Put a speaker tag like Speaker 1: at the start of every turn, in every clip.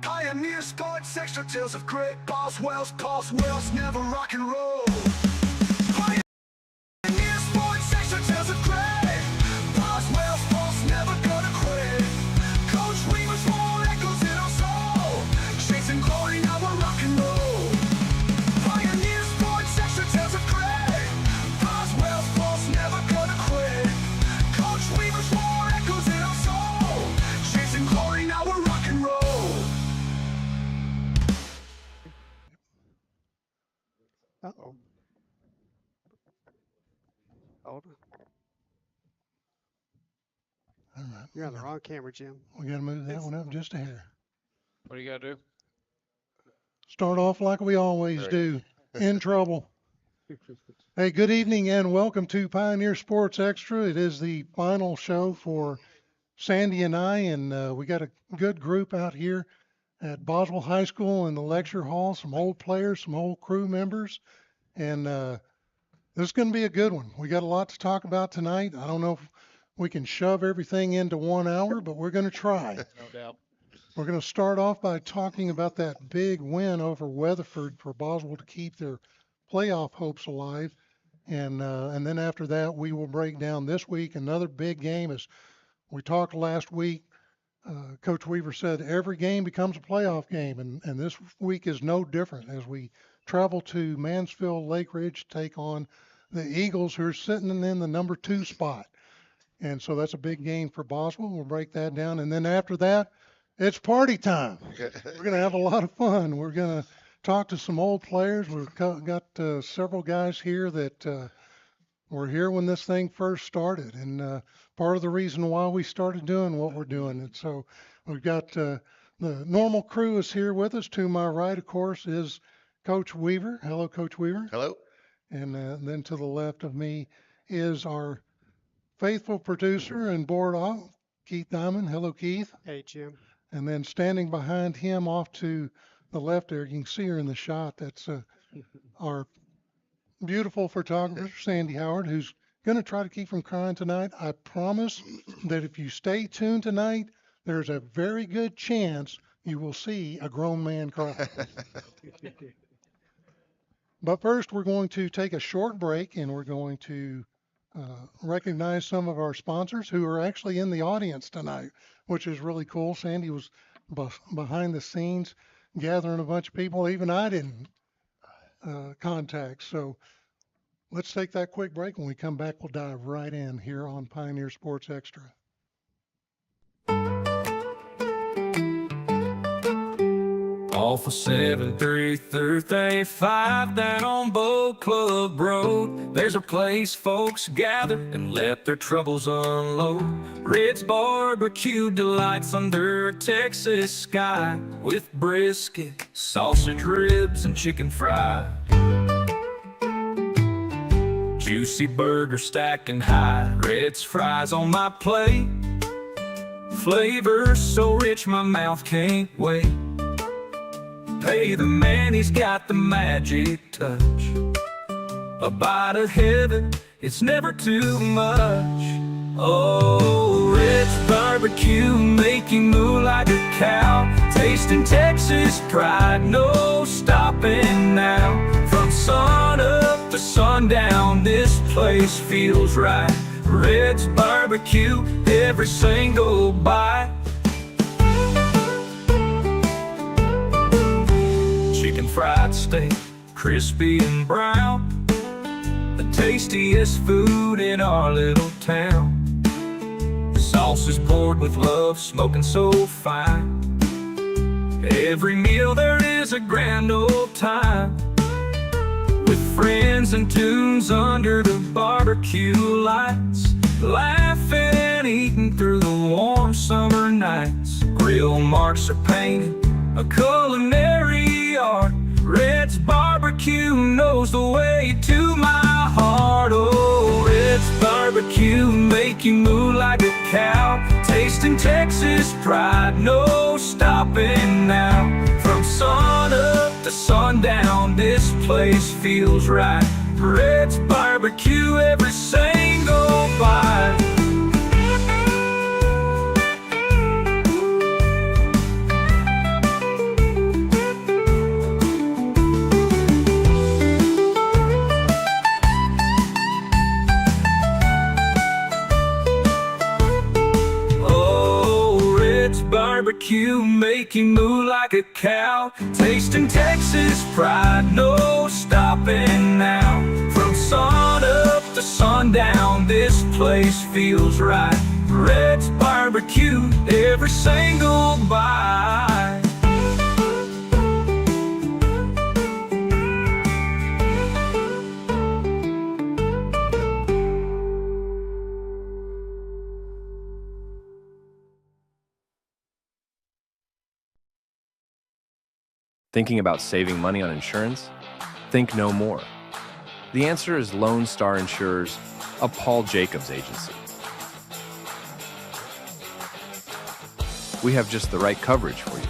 Speaker 1: Pioneer sports, extra tales of great Boswell's never rock and roll. Pioneer sports, extra tales of great Boswellsports never gonna quit. Coach Weaver's roll echoes in our soul, chasing glory, now we're rock and roll. Pioneer sports, extra tales of great Boswellsports never gonna quit. Coach Weaver's roll echoes in our soul, chasing glory, now we're rock and roll.
Speaker 2: Uh-oh. Hold on.
Speaker 3: All right.
Speaker 2: You're on the wrong camera, Jim.
Speaker 3: We got to move that one up just a hair.
Speaker 4: What do you got to do?
Speaker 3: Start off like we always do. In trouble. Hey, good evening and welcome to Pioneer Sports Extra. It is the final show for Sandy and I, and we got a good group out here at Boswell High School in the lecture hall, some old players, some old crew members, and this is going to be a good one. We got a lot to talk about tonight. I don't know if we can shove everything into 1 hour, but we're going to try.
Speaker 4: No doubt.
Speaker 3: We're going to start off by talking about that big win over Weatherford for Boswell to keep their playoff hopes alive. And then after that, we will break down this week another big game. As we talked last week, Coach Weaver said every game becomes a playoff game, and this week is no different as we travel to Mansfield Lake Ridge to take on the Eagles, who are sitting in the number 2 spot. And so that's a big game for Boswell. We'll break that down. And then after that, it's party time. We're going to have a lot of fun. We're going to talk to some old players. We've got several guys here that were here when this thing first started, and part of the reason why we started doing what we're doing. And so we've got the normal crew is here with us. To my right, of course, is Coach Weaver. Hello, Coach Weaver.
Speaker 5: Hello.
Speaker 3: And then to the left of me is our faithful producer and board off, Keith Diamond. Hello, Keith.
Speaker 2: Hey, Jim.
Speaker 3: And then standing behind him off to the left there, you can see her in the shot. That's our beautiful photographer, Sandy Howard, who's going to try to keep from crying tonight. I promise that if you stay tuned tonight, there's a very good chance you will see a grown man cry. But first, we're going to take a short break, and we're going to recognize some of our sponsors who are actually in the audience tonight, which is really cool. Sandy was behind the scenes gathering a bunch of people even I didn't contact. So let's take that quick break. When we come back, we'll dive right in here on Pioneer Sports Extra.
Speaker 6: Off of 73335 down on Boat Club Road, there's a place folks gather and let their troubles unload. Red's Barbecue delights under a Texas sky, with brisket, sausage ribs, and chicken fried. Juicy burger stacking high, Red's fries on my plate. Flavor so rich my mouth can't wait. Hey, the man, he's got the magic touch. A bite of heaven, it's never too much. Oh, Red's Barbecue, make you move like a cow. Tasting Texas pride, no stopping now. From sun up to sundown, this place feels right. Red's Barbecue, every single bite. Fried steak, crispy and brown, the tastiest food in our little town. The sauce is poured with love, smoking so fine. Every meal there is a grand old time, with friends and tunes under the barbecue lights, laughing and eating through the warm summer nights. Grill marks are painted, a culinary art. Red's Barbecue knows the way to my heart. Oh, Red's Barbecue, make you move like a cow. Tasting Texas pride, no stopping now. From sun up to sundown, this place feels right. Red's Barbecue, every single bite. barbecue, make you moo like a cow. Tasting Texas pride, no stopping now. From sun up to sundown, this place feels right. Red's barbecue, every single bite.
Speaker 5: Thinking about saving money on insurance? Think no more. The answer is Lone Star Insurers, a Paul Jacobs agency. We have just the right coverage for you.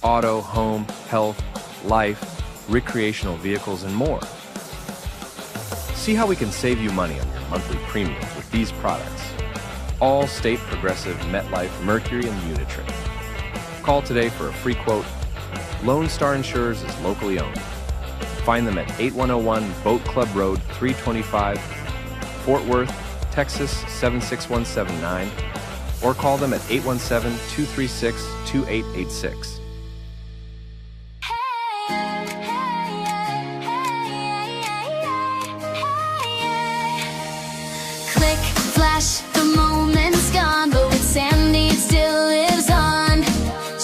Speaker 5: Auto, home, health, life, recreational vehicles, and more. See how we can save you money on your monthly premiums with these products. All State Progressive, MetLife, Mercury, and Unitrade. Call today for a free quote. Lone Star Insurers is locally owned. Find them at 8101 Boat Club Road 325, Fort Worth, Texas 76179, or call them at 817-236-2886.
Speaker 7: Click, flash, the moment's gone, but with Sandy it still lives on.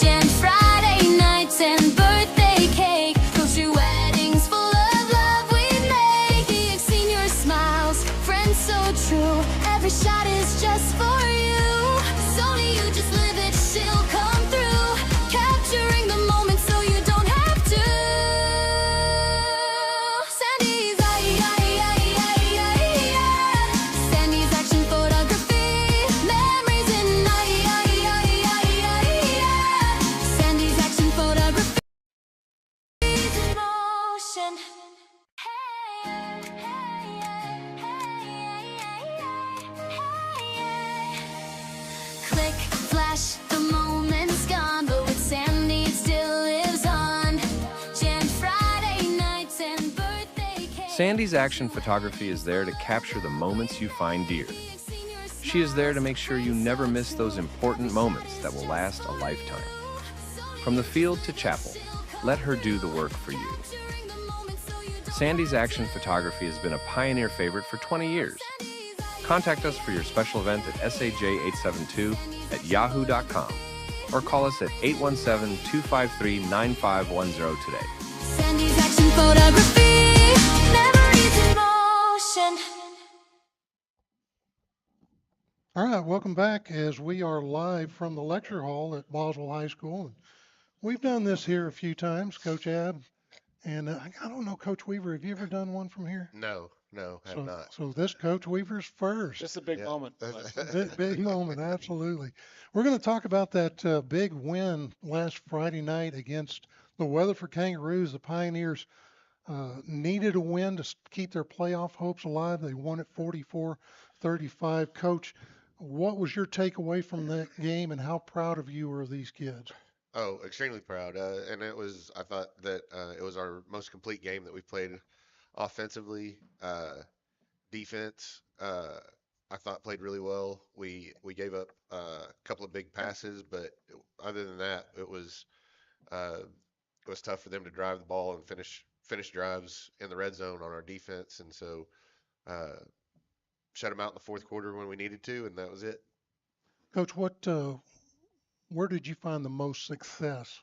Speaker 7: Jan Friday nights and birthday cake, grocery weddings full of love we make. You've seen your smiles, friends so true. Every shot is just for you. It's only you, just live it, she'll come through. Capturing the moment so you don't have to. Sandy's Sandy's action photography, memories in Sandy's action photography is in motion. Click, flash, the moment's gone, but with Sandy it still lives on. Jan Friday nights and birthday cake.
Speaker 5: Sandy's Action Photography is there to capture the moments you find dear. She is there to make sure you never miss those important moments that will last a lifetime. From the field to chapel, let her do the work for you. Sandy's Action Photography has been a pioneer favorite for 20 years. Contact us for your special event at saj872@yahoo.com or call us at 817-253-9510 today.
Speaker 7: Sandy's action photography, memories in motion.
Speaker 3: All right, welcome back as we are live from the lecture hall at Boswell High School. We've done this here a few times, Coach Ab, and I don't know, Coach Weaver, have you ever done one from here?
Speaker 8: No, have not.
Speaker 3: So this Coach Weaver's first.
Speaker 4: Just a big
Speaker 8: Yeah.
Speaker 4: moment.
Speaker 3: Big moment, absolutely. We're going to talk about that big win last Friday night against the Weatherford Kangaroos. The Pioneers needed a win to keep their playoff hopes alive. They won it 44-35. Coach, what was your takeaway from that game, and how proud of you are these kids?
Speaker 8: Oh, extremely proud. And I thought that it was our most complete game that we've played offensively. Defense, I thought played really well. We gave up a couple of big passes, but other than that, it was tough for them to drive the ball and finish drives in the red zone on our defense, and so shut them out in the fourth quarter when we needed to, and that was it.
Speaker 3: Coach, where did you find the most success,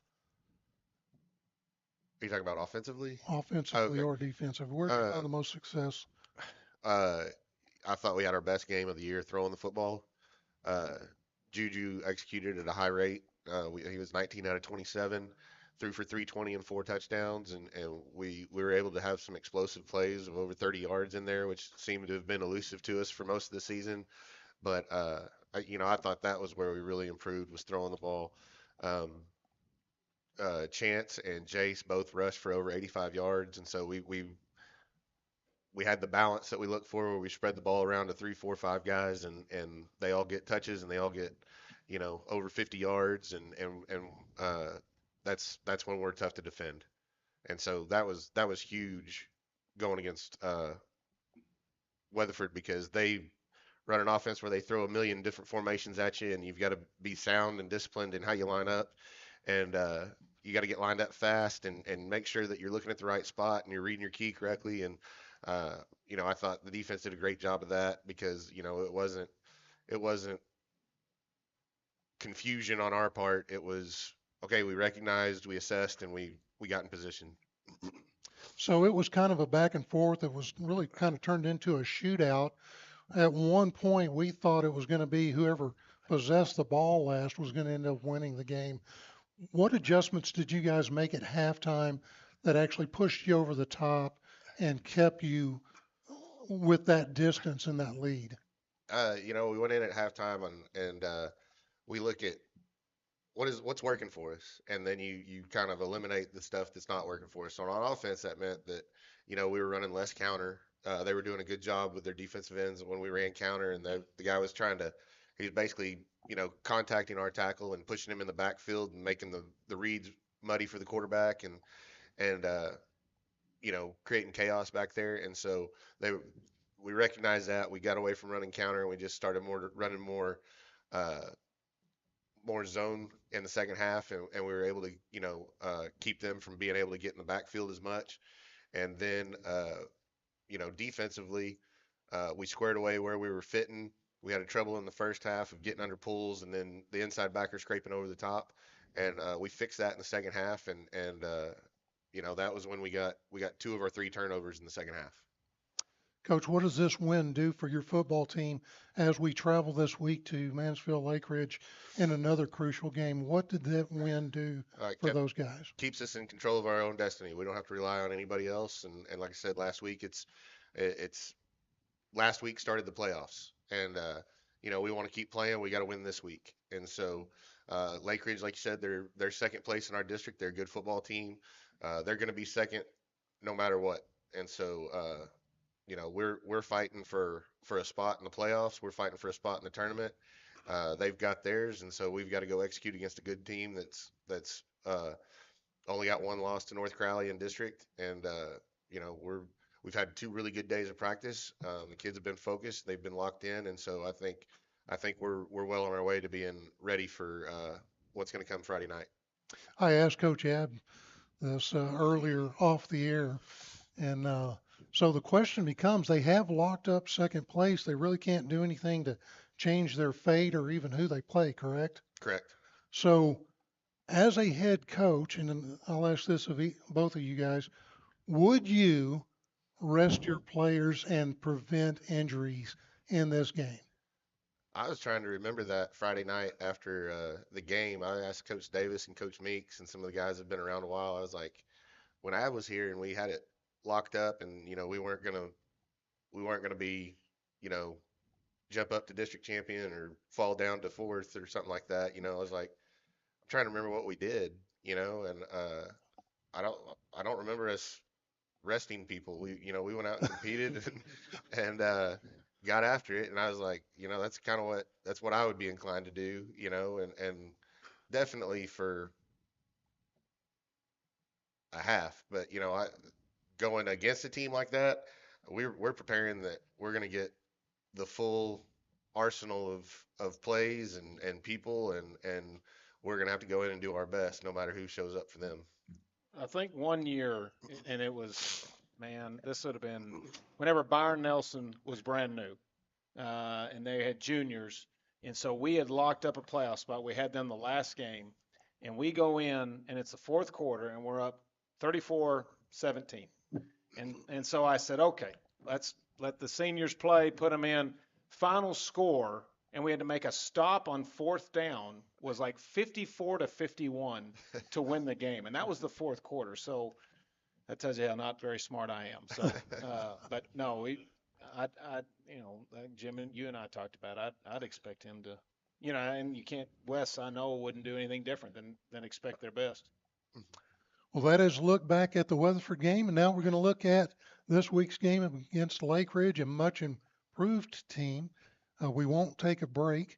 Speaker 8: Are you talking about offensively?
Speaker 3: offensively
Speaker 8: Okay.
Speaker 3: or defensively? Where did you
Speaker 8: Uh,
Speaker 3: find the most success?
Speaker 8: I thought we had our best game of the year throwing the football. Uh, Juju executed at a high rate. He was 19 out of 27, threw for 320 and 4 touchdowns, and we were able to have some explosive plays of over 30 yards in there, which seemed to have been elusive to us for most of the season. But I thought that was where we really improved, was throwing the ball. Um, Chance and Jace both rushed for over 85 yards, and so we had the balance that we look for, where we spread the ball around to 3, 4, 5 guys, and they all get touches, and they all get, over 50 yards, and that's when we're tough to defend. And so that was huge going against Weatherford, because they run an offense where they throw a million different formations at you, and you've got to be sound and disciplined in how you line up, and you got to get lined up fast and make sure that you're looking at the right spot and you're reading your key correctly. And uh, I thought the defense did a great job of that because it wasn't confusion on our part. It was okay. We recognized, we assessed, and we got in position.
Speaker 3: So it was kind of a back and forth. It was really kind of turned into a shootout. At one point, we thought it was going to be whoever possessed the ball last was going to end up winning the game. What adjustments did you guys make at halftime that actually pushed you over the top and kept you with that distance and that lead?
Speaker 8: We went in at halftime and we look at what's working for us, and then you kind of eliminate the stuff that's not working for us. So on offense, that meant that we were running less counter. They were doing a good job with their defensive ends when we ran counter, and the guy was he was basically contacting our tackle and pushing him in the backfield and making the reads muddy for the quarterback and creating chaos back there. And so we recognized that. We got away from running counter and we just started running uh, more zone in the second half, and we were able to keep them from being able to get in the backfield as much. And then defensively, we squared away where we were fitting. We had a trouble in the first half of getting under pulls, and then the inside backer scraping over the top, and we fixed that in the second half. And that was when we got two of our three turnovers in the second half.
Speaker 3: Coach, what does this win do for your football team as we travel this week to Mansfield Lake Ridge in another crucial game? What did that win do for those guys?
Speaker 8: Keeps us in control of our own destiny. We don't have to rely on anybody else. And like I said last week, it's last week started the playoffs, and we want to keep playing. We got to win this week. And so Lake Ridge, like you said, they're second place in our district. They're a good football team. They're going to be second no matter what. And so we're fighting for a spot in the playoffs. We're fighting for a spot in the tournament. They've got theirs, and so we've got to go execute against a good team that's only got one loss to North Crowley in district. And we've had two really good days of practice. The kids have been focused. They've been locked in, and so I think we're well on our way to being ready for what's going to come Friday night.
Speaker 3: I asked Coach Ab this earlier off the air, and so the question becomes, they have locked up second place. They really can't do anything to change their fate or even who they play, correct?
Speaker 8: Correct.
Speaker 3: So as a head coach, and I'll ask this of both of you guys, would you rest your players and prevent injuries in this game?
Speaker 8: I was trying to remember that Friday night after the game. I asked Coach Davis and Coach Meeks and some of the guys that have been around a while. I was like, when I was here and we had it locked up, and we weren't gonna be, jump up to district champion or fall down to fourth or something like that. I was like, I'm trying to remember what we did, and I don't remember us resting people. We went out and competed and got after it, and I was like, that's what I would be inclined to do, and definitely for a half. But going against a team like that, we're preparing that we're going to get the full arsenal of plays and people, and we're going to have to go in and do our best no matter who shows up for them.
Speaker 4: I think one year, and it was, man, this would have been whenever Byron Nelson was brand new, and they had juniors, and so we had locked up a playoff spot. We had them the last game, and we go in, and it's the fourth quarter, and we're up 34-17. And so I said, okay, let's let the seniors play, put them in. Final score, and we had to make a stop on fourth down, was like 54-51 to win the game. And that was the fourth quarter. So that tells you how not very smart I am. So, but no, Jim and you and I talked about it. I'd expect him to, and you can't, Wes, I know, wouldn't do anything different than expect their best.
Speaker 3: Well, that is a look back at the Weatherford game, and now we're going to look at this week's game against Lake Ridge, a much improved team. We won't take a break,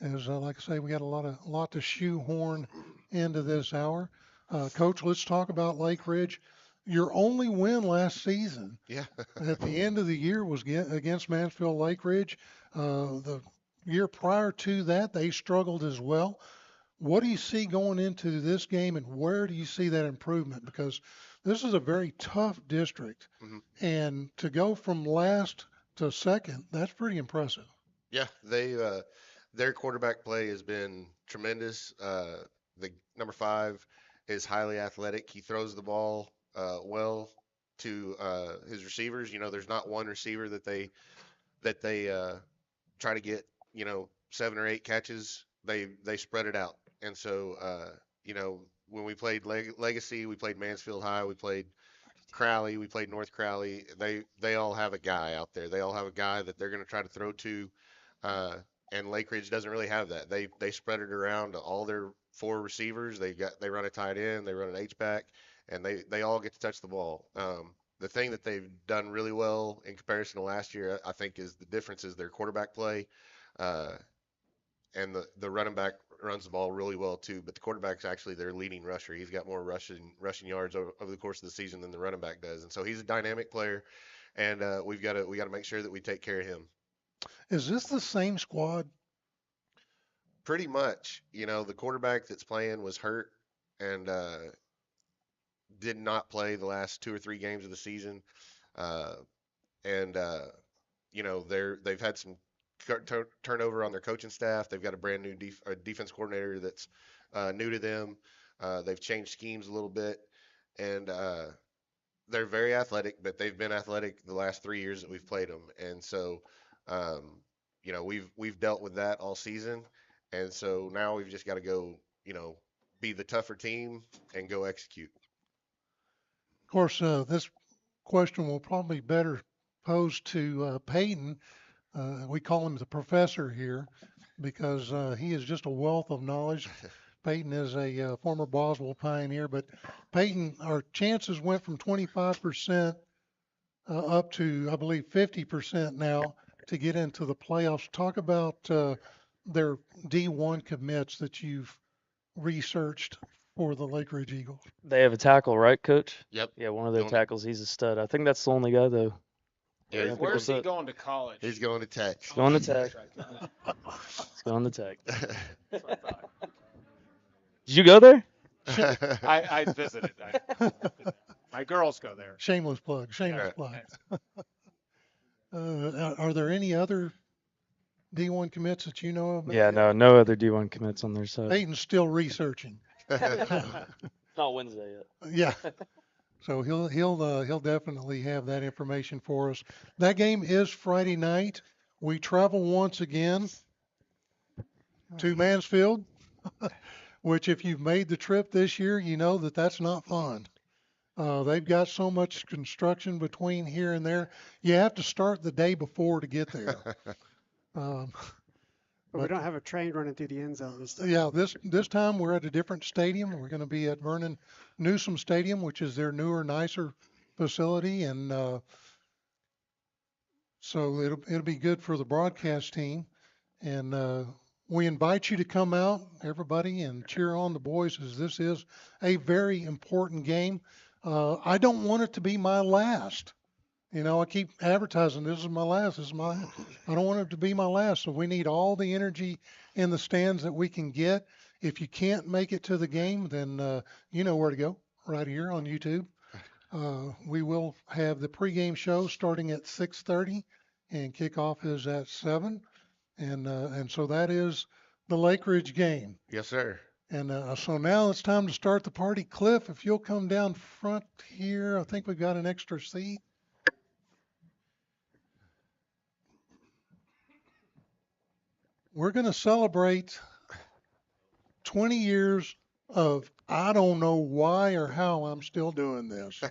Speaker 3: as like I say, we got a lot to shoehorn into this hour. Coach, let's talk about Lake Ridge. your only win last season
Speaker 8: Yeah.
Speaker 3: at the end of the year was against Mansfield Lake Ridge. The year prior to that, they struggled as well. What do you see going into this game, and where do you see that improvement? Because this is a very tough district,
Speaker 8: Mhm.
Speaker 3: and to go from last to second, that's pretty impressive.
Speaker 8: Yeah, their quarterback play has been tremendous. The number 5 is highly athletic. He throws the ball well to his receivers. You know, there's not one receiver that they try to get, 7 or 8 catches. They spread it out. And so, when we played Legacy, we played Mansfield High, we played Crowley, we played North Crowley. They all have a guy out there. They all have a guy that they're going to try to throw to. Uh, and Lake Ridge doesn't really have that. They spread it around to all their 4 receivers. They run a tight end, they run an H back, and they all get to touch the ball. The thing that they've done really well in comparison to last year, I think, is the difference is their quarterback play. Uh, and the running back runs the ball really well too. But the quarterback's actually their leading rusher. He's got more rushing yards over the course of the season than the running back does, and so he's a dynamic player. And we got to make sure that we take care of him.
Speaker 3: Is this the same squad?
Speaker 8: Pretty much, the quarterback that's playing was hurt and did not play the last 2 or 3 games of the season. Uh, and they've had some turnover on their coaching staff. They've got a brand new defense coordinator that's new to them. They've changed schemes a little bit, and they're very athletic, but they've been athletic the last 3 years that we've played them, and so we've dealt with that all season, and so now we've just got to go, be the tougher team and go execute.
Speaker 3: Of course, this question will probably better pose to Peyton. We call him the professor here because he is just a wealth of knowledge. Peyton is a former Boswell Pioneer, but Peyton, our chances went from 25% up to, I believe, 50% now to get into the playoffs. Talk about their D1 commits that you've researched for the Lake Ridge Eagles.
Speaker 9: They have a tackle, right, Coach?
Speaker 8: Yep.
Speaker 9: Yeah, one of their
Speaker 8: Don't-
Speaker 9: tackles. He's a stud. I think that's the only guy though.
Speaker 8: Yeah,
Speaker 9: I think
Speaker 4: Where's
Speaker 9: that's
Speaker 4: he
Speaker 9: it.
Speaker 4: going to college?
Speaker 8: He's going to Tech.
Speaker 9: He's going to
Speaker 4: That's
Speaker 9: Tech.
Speaker 4: right.
Speaker 9: He's going to Tech.
Speaker 4: That's what I thought.
Speaker 9: Did you go there?
Speaker 4: I visited. My girls go there.
Speaker 3: Shameless plug, shameless plug. Are there any other D1 commits that you know of?
Speaker 9: Yeah, no other D1 commits on their side.
Speaker 3: Peyton's still researching.
Speaker 9: Not Wednesday yet.
Speaker 3: Yeah. So he'll definitely have that information for us. That game is Friday night. We travel once again to Mansfield, which if you've made the trip this year, you know that that's not fun. They've got so much construction between here and there. You have to start the day before to get there.
Speaker 2: But we don't have a train running through the end zone this time.
Speaker 3: Yeah, this time we're at a different stadium. We're going to be at Vernon Newsom Stadium, which is their newer, nicer facility, and so it'll be good for the broadcast team. And we invite you to come out, everybody, and cheer on the boys, as this is a very important game. I don't want it to be my last. I keep advertising, this is my last, I don't want it to be my last. So we need all the energy in the stands that we can get. If you can't make it to the game, then you know where to go, right here on YouTube. We will have the pregame show starting at 6:30 and kickoff is at 7. And so that is the Lake Ridge game.
Speaker 8: Yes, sir.
Speaker 3: And so now it's time to start the party. Cliff, if you'll come down front here, I think we've got an extra seat. We're going to celebrate 20 years of I don't know why or how I'm still doing this.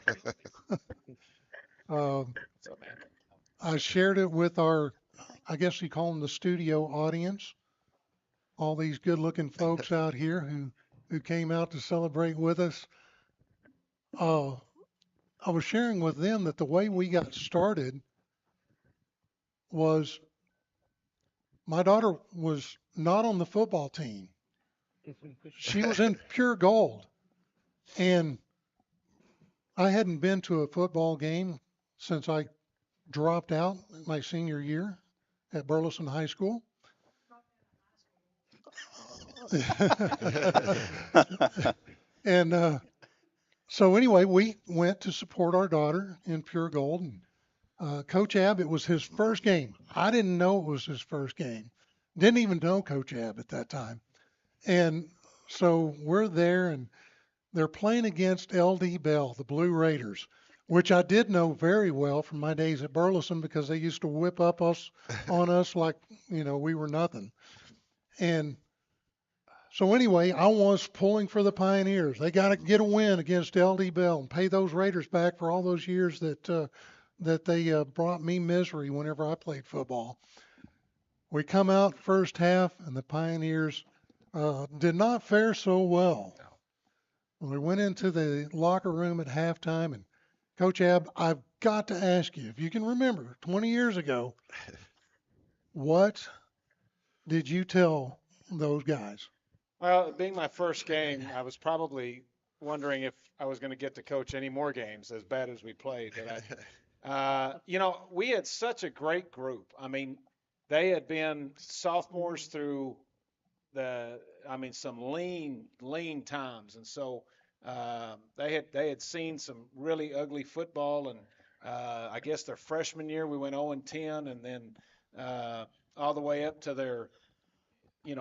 Speaker 3: I shared it with our, I guess you call them the studio audience, all these good looking folks out here who came out to celebrate with us. I was sharing with them that the way we got started was my daughter was not on the football team. She was in pure gold. And I hadn't been to a football game since I dropped out my senior year at Burleson High School. And so anyway, we went to support our daughter in Pure Gold. And Coach Abb, it was his first game. I didn't know it was his first game. Didn't even know Coach Abb at that time. And so we're there, and they're playing against LD Bell, the Blue Raiders, which I did know very well from my days at Burleson because they used to whip up on us like, we were nothing. And so anyway, I was pulling for the Pioneers. They got to get a win against LD Bell and pay those Raiders back for all those years that they brought me misery whenever I played football. We come out first half, and the Pioneers did not fare so well. We went into the locker room at halftime, and Coach Abb, I've got to ask you, if you can remember, 20 years ago, what did you tell those guys?
Speaker 4: Well, being my first game, I was probably wondering if I was going to get to coach any more games, as bad as we played. But we had such a great group. I mean, they had been sophomores through some lean times, and so they had seen some really ugly football, and I guess their freshman year we went 0-10, and then all the way up to their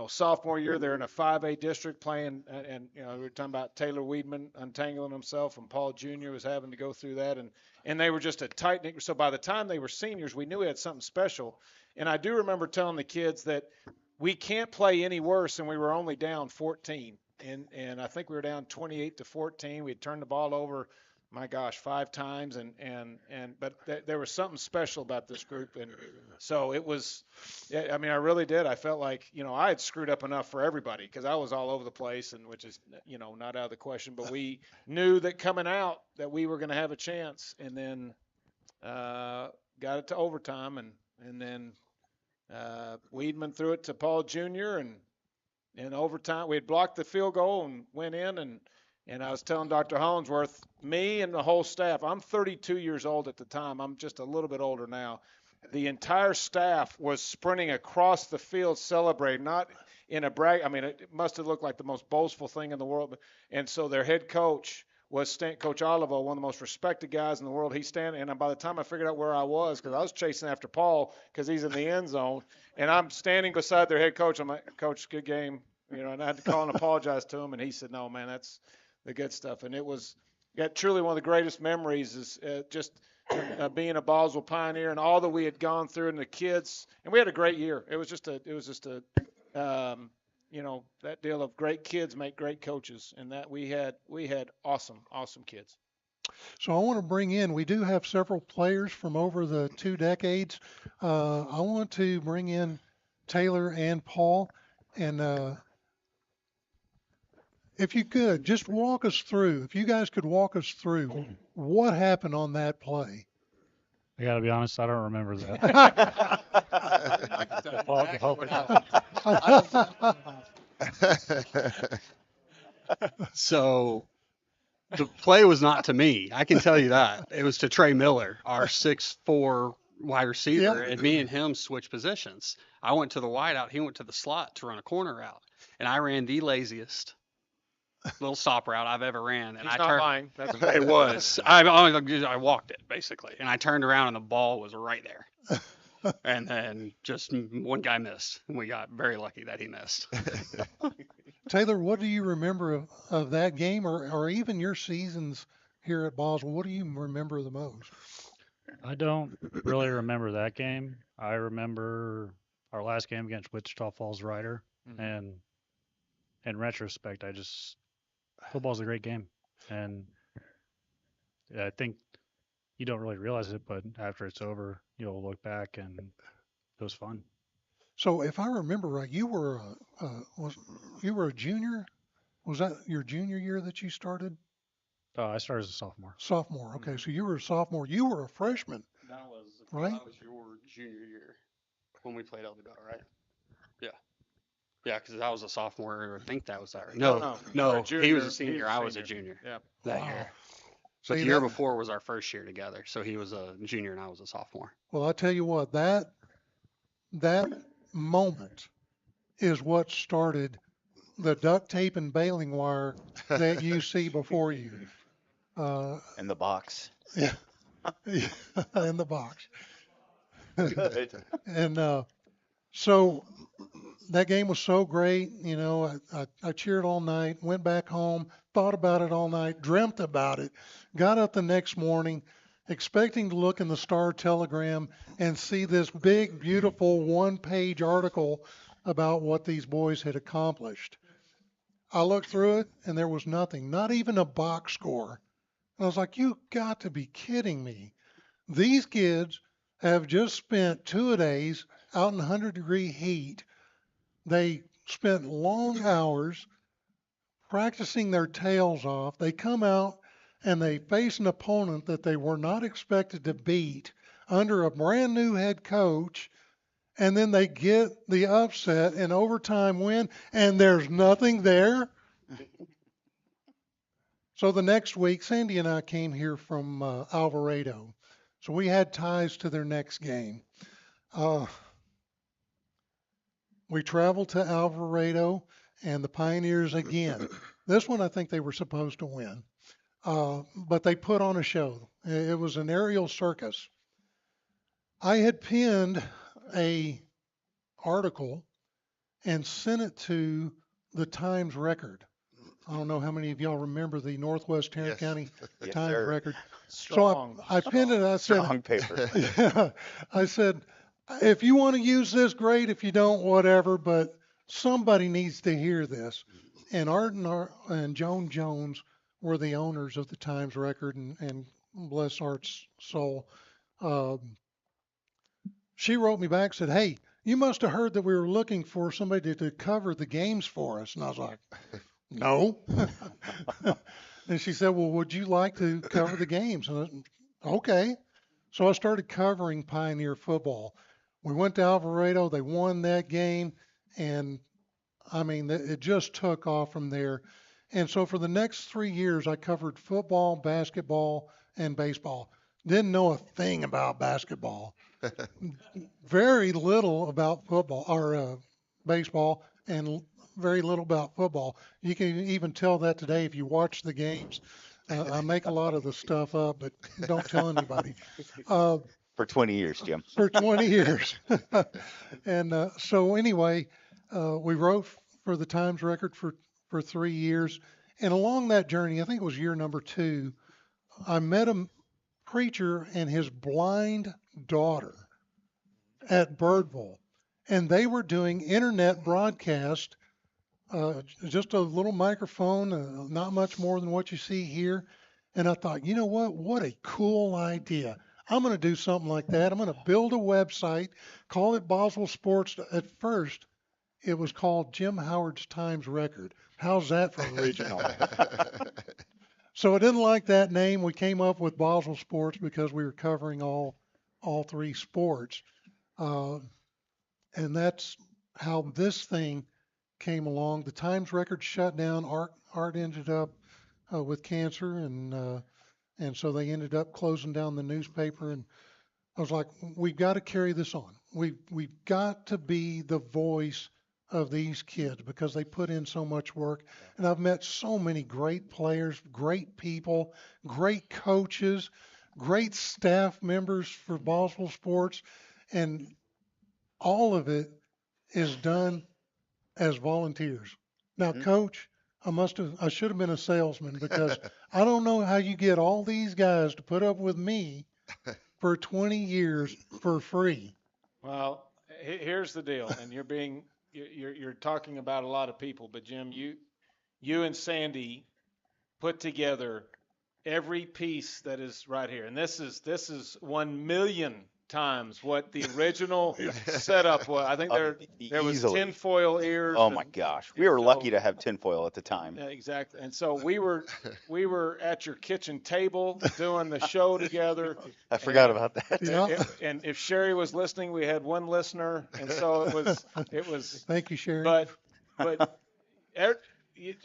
Speaker 4: sophomore year, they're in a 5A district playing, and we were talking about Taylor Weedman untangling himself, and Paul Jr. was having to go through that, and they were just a tight knit. So by the time they were seniors, we knew we had something special. And I do remember telling the kids that we can't play any worse, and we were only down 14, and I think we were down 28-14. We had turned the ball over, my gosh, 5 times, but there was something special about this group, and so it was. I mean, I really did. I felt like I had screwed up enough for everybody because I was all over the place, and which is not out of the question. But we knew that coming out that we were going to have a chance, and then got it to overtime, and then Weedman threw it to Paul Jr. and in overtime we had blocked the field goal and went in, and I was telling Dr. Hollingsworth, me and the whole staff, I'm 32 years old at the time. I'm just a little bit older now. The entire staff was sprinting across the field celebrating, not in a brag. I mean, it must have looked like the most boastful thing in the world. And so their head coach was Coach Olivo, one of the most respected guys in the world. He's standing, and by the time I figured out where I was, because I was chasing after Paul because he's in the end zone, and I'm standing beside their head coach. I'm like, Coach, good game. And I had to call and apologize to him, and he said, no, man, that's the good stuff. And it was truly one of the greatest memories is just being a Boswell Pioneer and all that we had gone through, and the kids. And we had a great year. It was just that deal of great kids make great coaches, and that we had awesome kids.
Speaker 3: So I want to bring in, we do have several players from over the 2 decades. I want to bring in Taylor and Paul, and if you could just walk us through, if you guys could walk us through what happened on that play.
Speaker 10: I gotta be honest, I don't remember that.
Speaker 11: So the play was not to me. I can tell you that. It was to Trey Miller, our 6'4" wide receiver, and me and him switched positions. I went to the wideout. He went to the slot to run a corner route, and I ran the laziest little stop route I've ever ran. And
Speaker 4: He's not lying.
Speaker 11: It was. I walked it basically, and I turned around and the ball was right there. And then just one guy missed, and we got very lucky that he missed.
Speaker 3: Taylor, what do you remember of that game, or even your seasons here at Boswell? What do you remember the most?
Speaker 10: I don't really remember that game. I remember our last game against Wichita Falls Rider, and in retrospect, football's a great game, and I think you don't really realize it, but after it's over, you'll look back and it was fun.
Speaker 3: So if I remember right, you were a junior? Was that your junior year that you started?
Speaker 10: I started as a sophomore.
Speaker 3: Sophomore. Okay, so you were a sophomore. You were a freshman.
Speaker 11: That was
Speaker 3: right.
Speaker 11: That was your junior year when we played LDB, right? Yeah. Yeah, because I was a sophomore. I think that was that. Right? No. He was a senior. I was a junior.
Speaker 4: Yeah.
Speaker 11: That year. But
Speaker 3: See,
Speaker 11: the year
Speaker 3: that-
Speaker 11: before was our first year together. So he was a junior and I was a sophomore.
Speaker 3: Well, I tell you what, that moment is what started the duct tape and baling wire that you see before you.
Speaker 12: In the box.
Speaker 3: Yeah, in the box.
Speaker 12: Good.
Speaker 3: And so that game was so great. You know, I cheered all night, went back home, thought about it all night, dreamt about it, got up the next morning expecting to look in the Star Telegram and see this big, beautiful one-page article about what these boys had accomplished. I looked through it and there was nothing, not even a box score. And I was like, you got to be kidding me. These kids have just spent 2 days out in 100-degree heat. They spent long hours practicing their tails off. They come out and they face an opponent that they were not expected to beat under a brand new head coach. And then they get the upset and overtime win, and there's nothing there. So the next week, Sandy and I came here from Alvarado. So we had ties to their next game. We traveled to Alvarado and the Pioneers again. This one I think they were supposed to win, but they put on a show. It was an aerial circus. I had pinned a article and sent it to the Times Record. I don't know how many of y'all remember the Northwest Tarrant
Speaker 8: Yes.
Speaker 3: County
Speaker 12: Yes,
Speaker 3: Times
Speaker 12: sir.
Speaker 3: Record.
Speaker 4: Strong.
Speaker 3: So I pinned it. I said,
Speaker 12: Strong paper.
Speaker 3: yeah, I said, if you want to use this, great. If you don't, whatever. But somebody needs to hear this. And Art and Joan Jones were the owners of the Times Record, and bless Art's soul. She wrote me back, said, hey, you must have heard that we were looking for somebody to cover the games for us. And I was like, no. And she said, well, would you like to cover the games? And I said, okay. So I started covering Pioneer football. We went to Alvarado. They won that game. And I mean, it just took off from there. And so for the next 3 years, I covered football, basketball, and baseball. Didn't know a thing about basketball. Very little about football or baseball, and very little about football. You can even tell that today if you watch the games. I make a lot of the stuff up, but don't tell anybody.
Speaker 12: For 20 years, Jim.
Speaker 3: For 20 years. And so anyway, we wrote for the Times Record for 3 years. And along that journey, I think it was year number 2, I met a preacher and his blind daughter at Birdville. And they were doing internet broadcast, just a little microphone, not much more than what you see here. And I thought, you know what a cool idea. I'm going to do something like that. I'm going to build a website, call it Boswellsports. At first, it was called Jim Howard's Times Record. How's that for original? So I didn't like that name. We came up with Boswellsports because we were covering all 3 sports. And that's how this thing came along. The Times Record shut down. Art ended up with cancer, and so they ended up closing down the newspaper. And I was like, we've got to carry this on. We've got to be the voice of these kids because they put in so much work. And I've met so many great players, great people, great coaches, great staff members for Boswellsports, and all of it is done as volunteers. Now, Coach, I should have been a salesman because I don't know how you get all these guys to put up with me for 20 years for free.
Speaker 4: Well, here's the deal, and you're talking about a lot of people, but Jim, you and Sandy put together every piece that is right here, and this is 1 million times what the original setup was. I think there was
Speaker 12: Easily.
Speaker 4: tinfoil ears.
Speaker 12: Oh my gosh. We were lucky to have tinfoil at the time.
Speaker 4: Yeah, exactly. And so we were at your kitchen table doing the show together.
Speaker 12: I forgot about that.
Speaker 3: Yeah.
Speaker 4: And if Sherry was listening, we had one listener, and so it was.
Speaker 3: Thank you, Sherry.
Speaker 4: But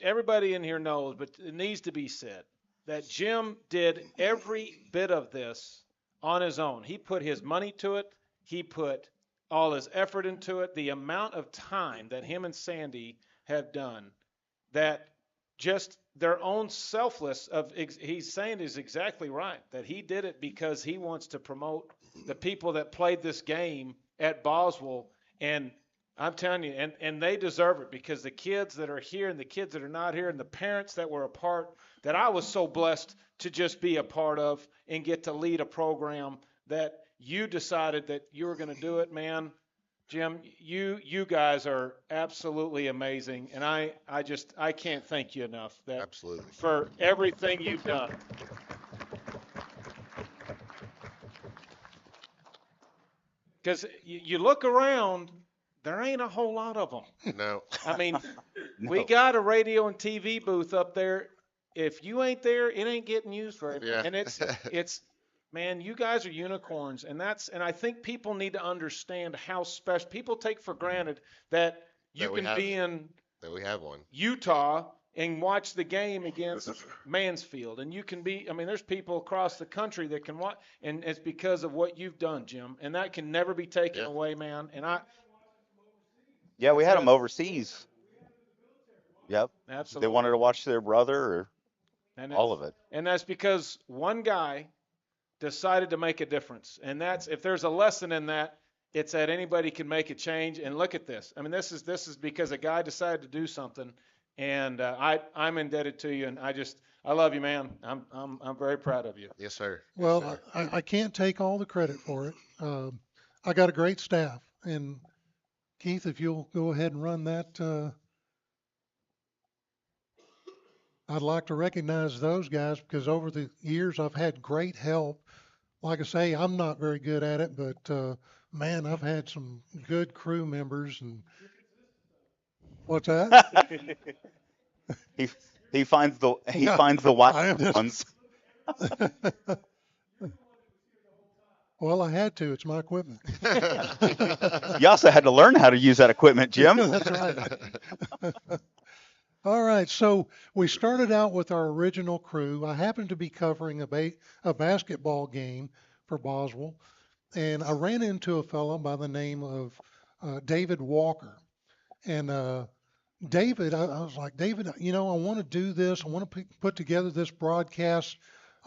Speaker 4: everybody in here knows, but it needs to be said. that Jim did every bit of this on his own. He put his money to it. He put all his effort into it. The amount of time that him and Sandy have done, that just their own selfless of, he's saying is exactly right, that he did it because he wants to promote the people that played this game at Boswell. And I'm telling you, and they deserve it, because the kids that are here and the kids that are not here and the parents that were a part, that I was so blessed to just be a part of and get to lead a program that you decided that you were going to do it, man. Jim, you guys are absolutely amazing, and I can't thank you enough
Speaker 8: Absolutely.
Speaker 4: for everything you've done. Because you look around, there ain't a whole lot of them.
Speaker 8: No.
Speaker 4: I mean,
Speaker 12: No.
Speaker 4: we got a radio and TV booth up there. If you ain't there, it ain't getting used very much.
Speaker 8: Yeah.
Speaker 4: And it's man, you guys are unicorns, and I think people need to understand how special. People take for granted that you
Speaker 8: That we
Speaker 4: can
Speaker 8: have-
Speaker 4: be in
Speaker 8: That we have one.
Speaker 4: Utah and watch the game against Mansfield, and you can be. I mean, there's people across the country that can watch, and it's because of what you've done, Jim, and that can never be taken
Speaker 8: Yeah.
Speaker 4: away, man. And
Speaker 12: Yeah, we had
Speaker 4: That's
Speaker 12: them
Speaker 4: it.
Speaker 12: overseas. Yep.
Speaker 4: Absolutely.
Speaker 12: They wanted to watch their brother or
Speaker 4: And
Speaker 12: all of it.
Speaker 4: And that's because one guy decided to make a difference. And that's, if there's a lesson in that, it's that anybody can make a change. And look at this. I mean, this is because a guy decided to do something. And I'm indebted to you. And I love you, man. I'm very proud of you.
Speaker 8: Yes, sir.
Speaker 3: Well,
Speaker 8: Yes, sir.
Speaker 3: I can't take all the credit for it. I got a great staff, and Keith, if you'll go ahead and run that, I'd like to recognize those guys, because over the years I've had great help. Like I say, I'm not very good at it, but man, I've had some good crew members. And what's that?
Speaker 12: He finds the
Speaker 3: Yeah,
Speaker 12: finds the
Speaker 3: I am
Speaker 12: wild
Speaker 3: just-
Speaker 12: ones.
Speaker 3: Well, I had to. It's my equipment.
Speaker 12: You also had to learn how to use that equipment, Jim.
Speaker 3: That's right. All right, so we started out with our original crew. I happened to be covering a basketball game for Boswell, and I ran into a fellow by the name of David Walker. And David, I was like, David, I want to do this. I want to put together this broadcast.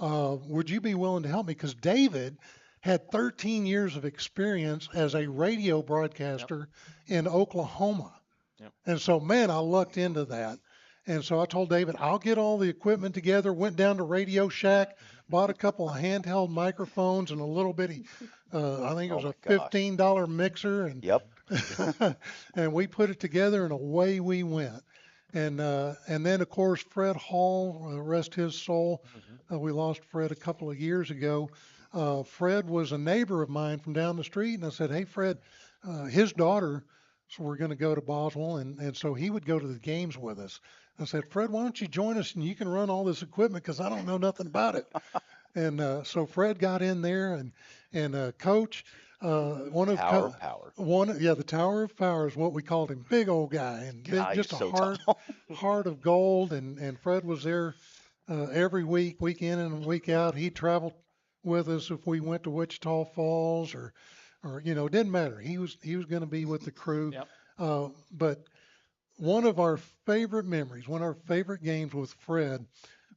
Speaker 3: Would you be willing to help me? Because David had 13 years of experience as a radio broadcaster in Oklahoma.
Speaker 4: Yep.
Speaker 3: And so, man, I lucked into that. And so I told David, I'll get all the equipment together, went down to Radio Shack, bought a couple of handheld microphones and a little bitty, I think it was
Speaker 12: Oh
Speaker 3: a
Speaker 12: my gosh.
Speaker 3: $15 mixer. And,
Speaker 12: Yep.
Speaker 3: and we put it together and away we went. And then, of course, Fred Hall, rest his soul. We lost Fred a couple of years ago. Fred was a neighbor of mine from down the street. And I said, hey, Fred, his daughter, so we're going to go to Boswell. And so he would go to the games with us. I said, Fred, why don't you join us and you can run all this equipment, because I don't know nothing about it. And so Fred got in there, and Coach, one of
Speaker 12: Tower of Power.
Speaker 3: the Tower of Power is what we called him. Big old guy, and
Speaker 12: God,
Speaker 3: just a
Speaker 12: you're so tall.
Speaker 3: heart of gold. And Fred was there every week in and week out. He traveled with us if we went to Wichita Falls or it didn't matter. He was going to be with the crew.
Speaker 4: Yep.
Speaker 3: But one of our favorite memories, one of our favorite games with Fred,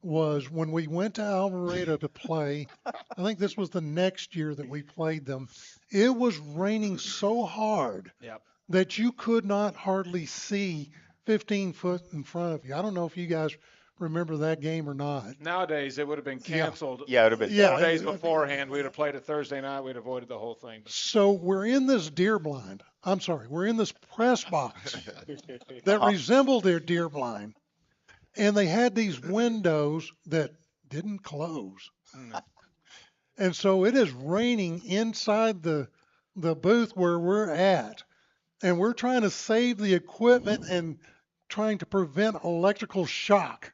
Speaker 3: was when we went to Alvarado to play. I think this was the next year that we played them. It was raining so hard
Speaker 4: Yep.
Speaker 3: that you could not hardly see 15 foot in front of you. I don't know if you guys remember that game or not.
Speaker 4: Nowadays, it would have been canceled.
Speaker 12: Yeah, it would have been.
Speaker 3: Yeah.
Speaker 4: 4 days beforehand. We'd have played it Thursday night. We'd avoided the whole thing.
Speaker 3: So we're in this deer blind. I'm sorry, we're in this press box that resembled their deer blind. And they had these windows that didn't close. And so it is raining inside the booth where we're at. And we're trying to save the equipment and trying to prevent electrical shock.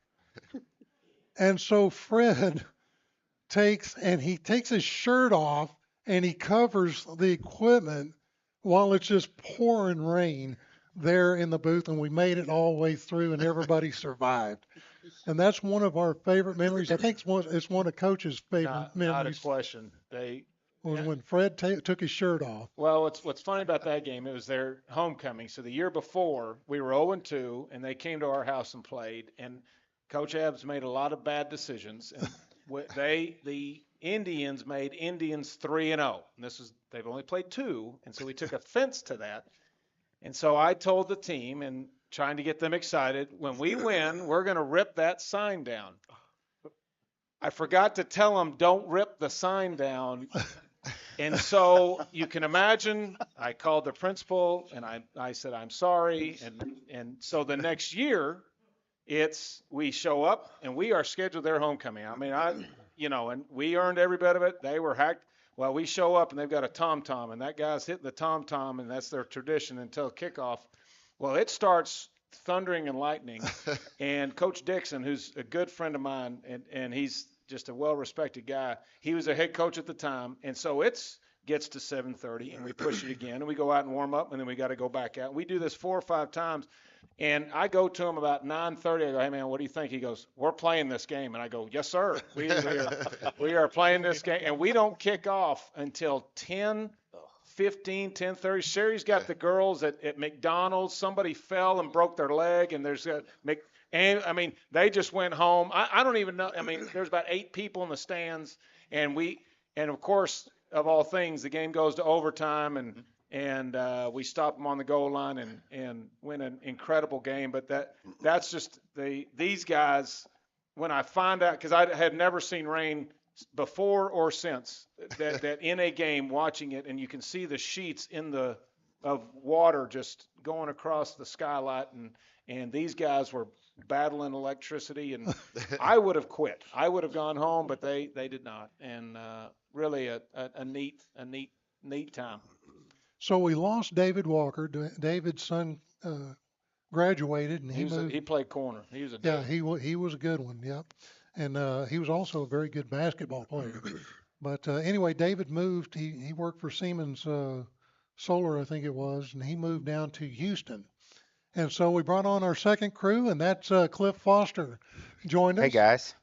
Speaker 3: And so Fred takes his shirt off and he covers the equipment while it's just pouring rain there in the booth. And we made it all the way through and everybody survived. And that's one of our favorite memories. I think it's one of Coach's favorite
Speaker 4: Not a
Speaker 3: memories
Speaker 4: question. They
Speaker 3: was when Fred took his shirt off.
Speaker 4: Well, what's funny about that game? It was their homecoming. So the year before, we were 0-2, and they came to our house and played. And Coach Ebbs made a lot of bad decisions, and the Indians made Indians 3-0. And they've only played 2, and so we took offense to that. And so I told the team, and trying to get them excited, when we win, we're going to rip that sign down. I forgot to tell them, don't rip the sign down. And so you can imagine, I called the principal and I said, I'm sorry. And so the next year, we show up and we are scheduled their homecoming. I mean, and we earned every bit of it. They were hacked. Well, we show up and they've got a tom-tom, and that guy's hitting the tom-tom, and that's their tradition until kickoff. Well, it starts thundering and lightning. And Coach Dixon, who's a good friend of mine, and he's just a well-respected guy. He was a head coach at the time, and so gets to 7:30, and we push it again, and we go out and warm up, and then we got to go back out. We do this 4 or 5 times, and I go to him about 9:30. I go, hey man, what do you think? He goes, we're playing this game, and I go, yes sir, we are playing this game, and we don't kick off until 10:15, 10:30. Sherry's got the girls at McDonald's. Somebody fell and broke their leg, and and I mean, they just went home. I don't even know. I mean, there's about 8 people in the stands, and of course, of all things, the game goes to overtime, and we stop them on the goal line and win an incredible game. But that's just these guys. When I find out, because I had never seen rain before or since, that in a game, watching it, and you can see the sheets of water just going across the skylight, and these guys were battling electricity, and I would have quit. I would have gone home, but they did not. And really a neat time.
Speaker 3: So we lost David Walker. David's son graduated, and
Speaker 4: He played corner. He was
Speaker 3: he was a good one. Yep, and he was also a very good basketball player. But anyway, David moved. He worked for Siemens Solar, I think it was, and he moved down to Houston. And so we brought on our second crew, and that's Cliff Foster joined us.
Speaker 12: Hey, guys.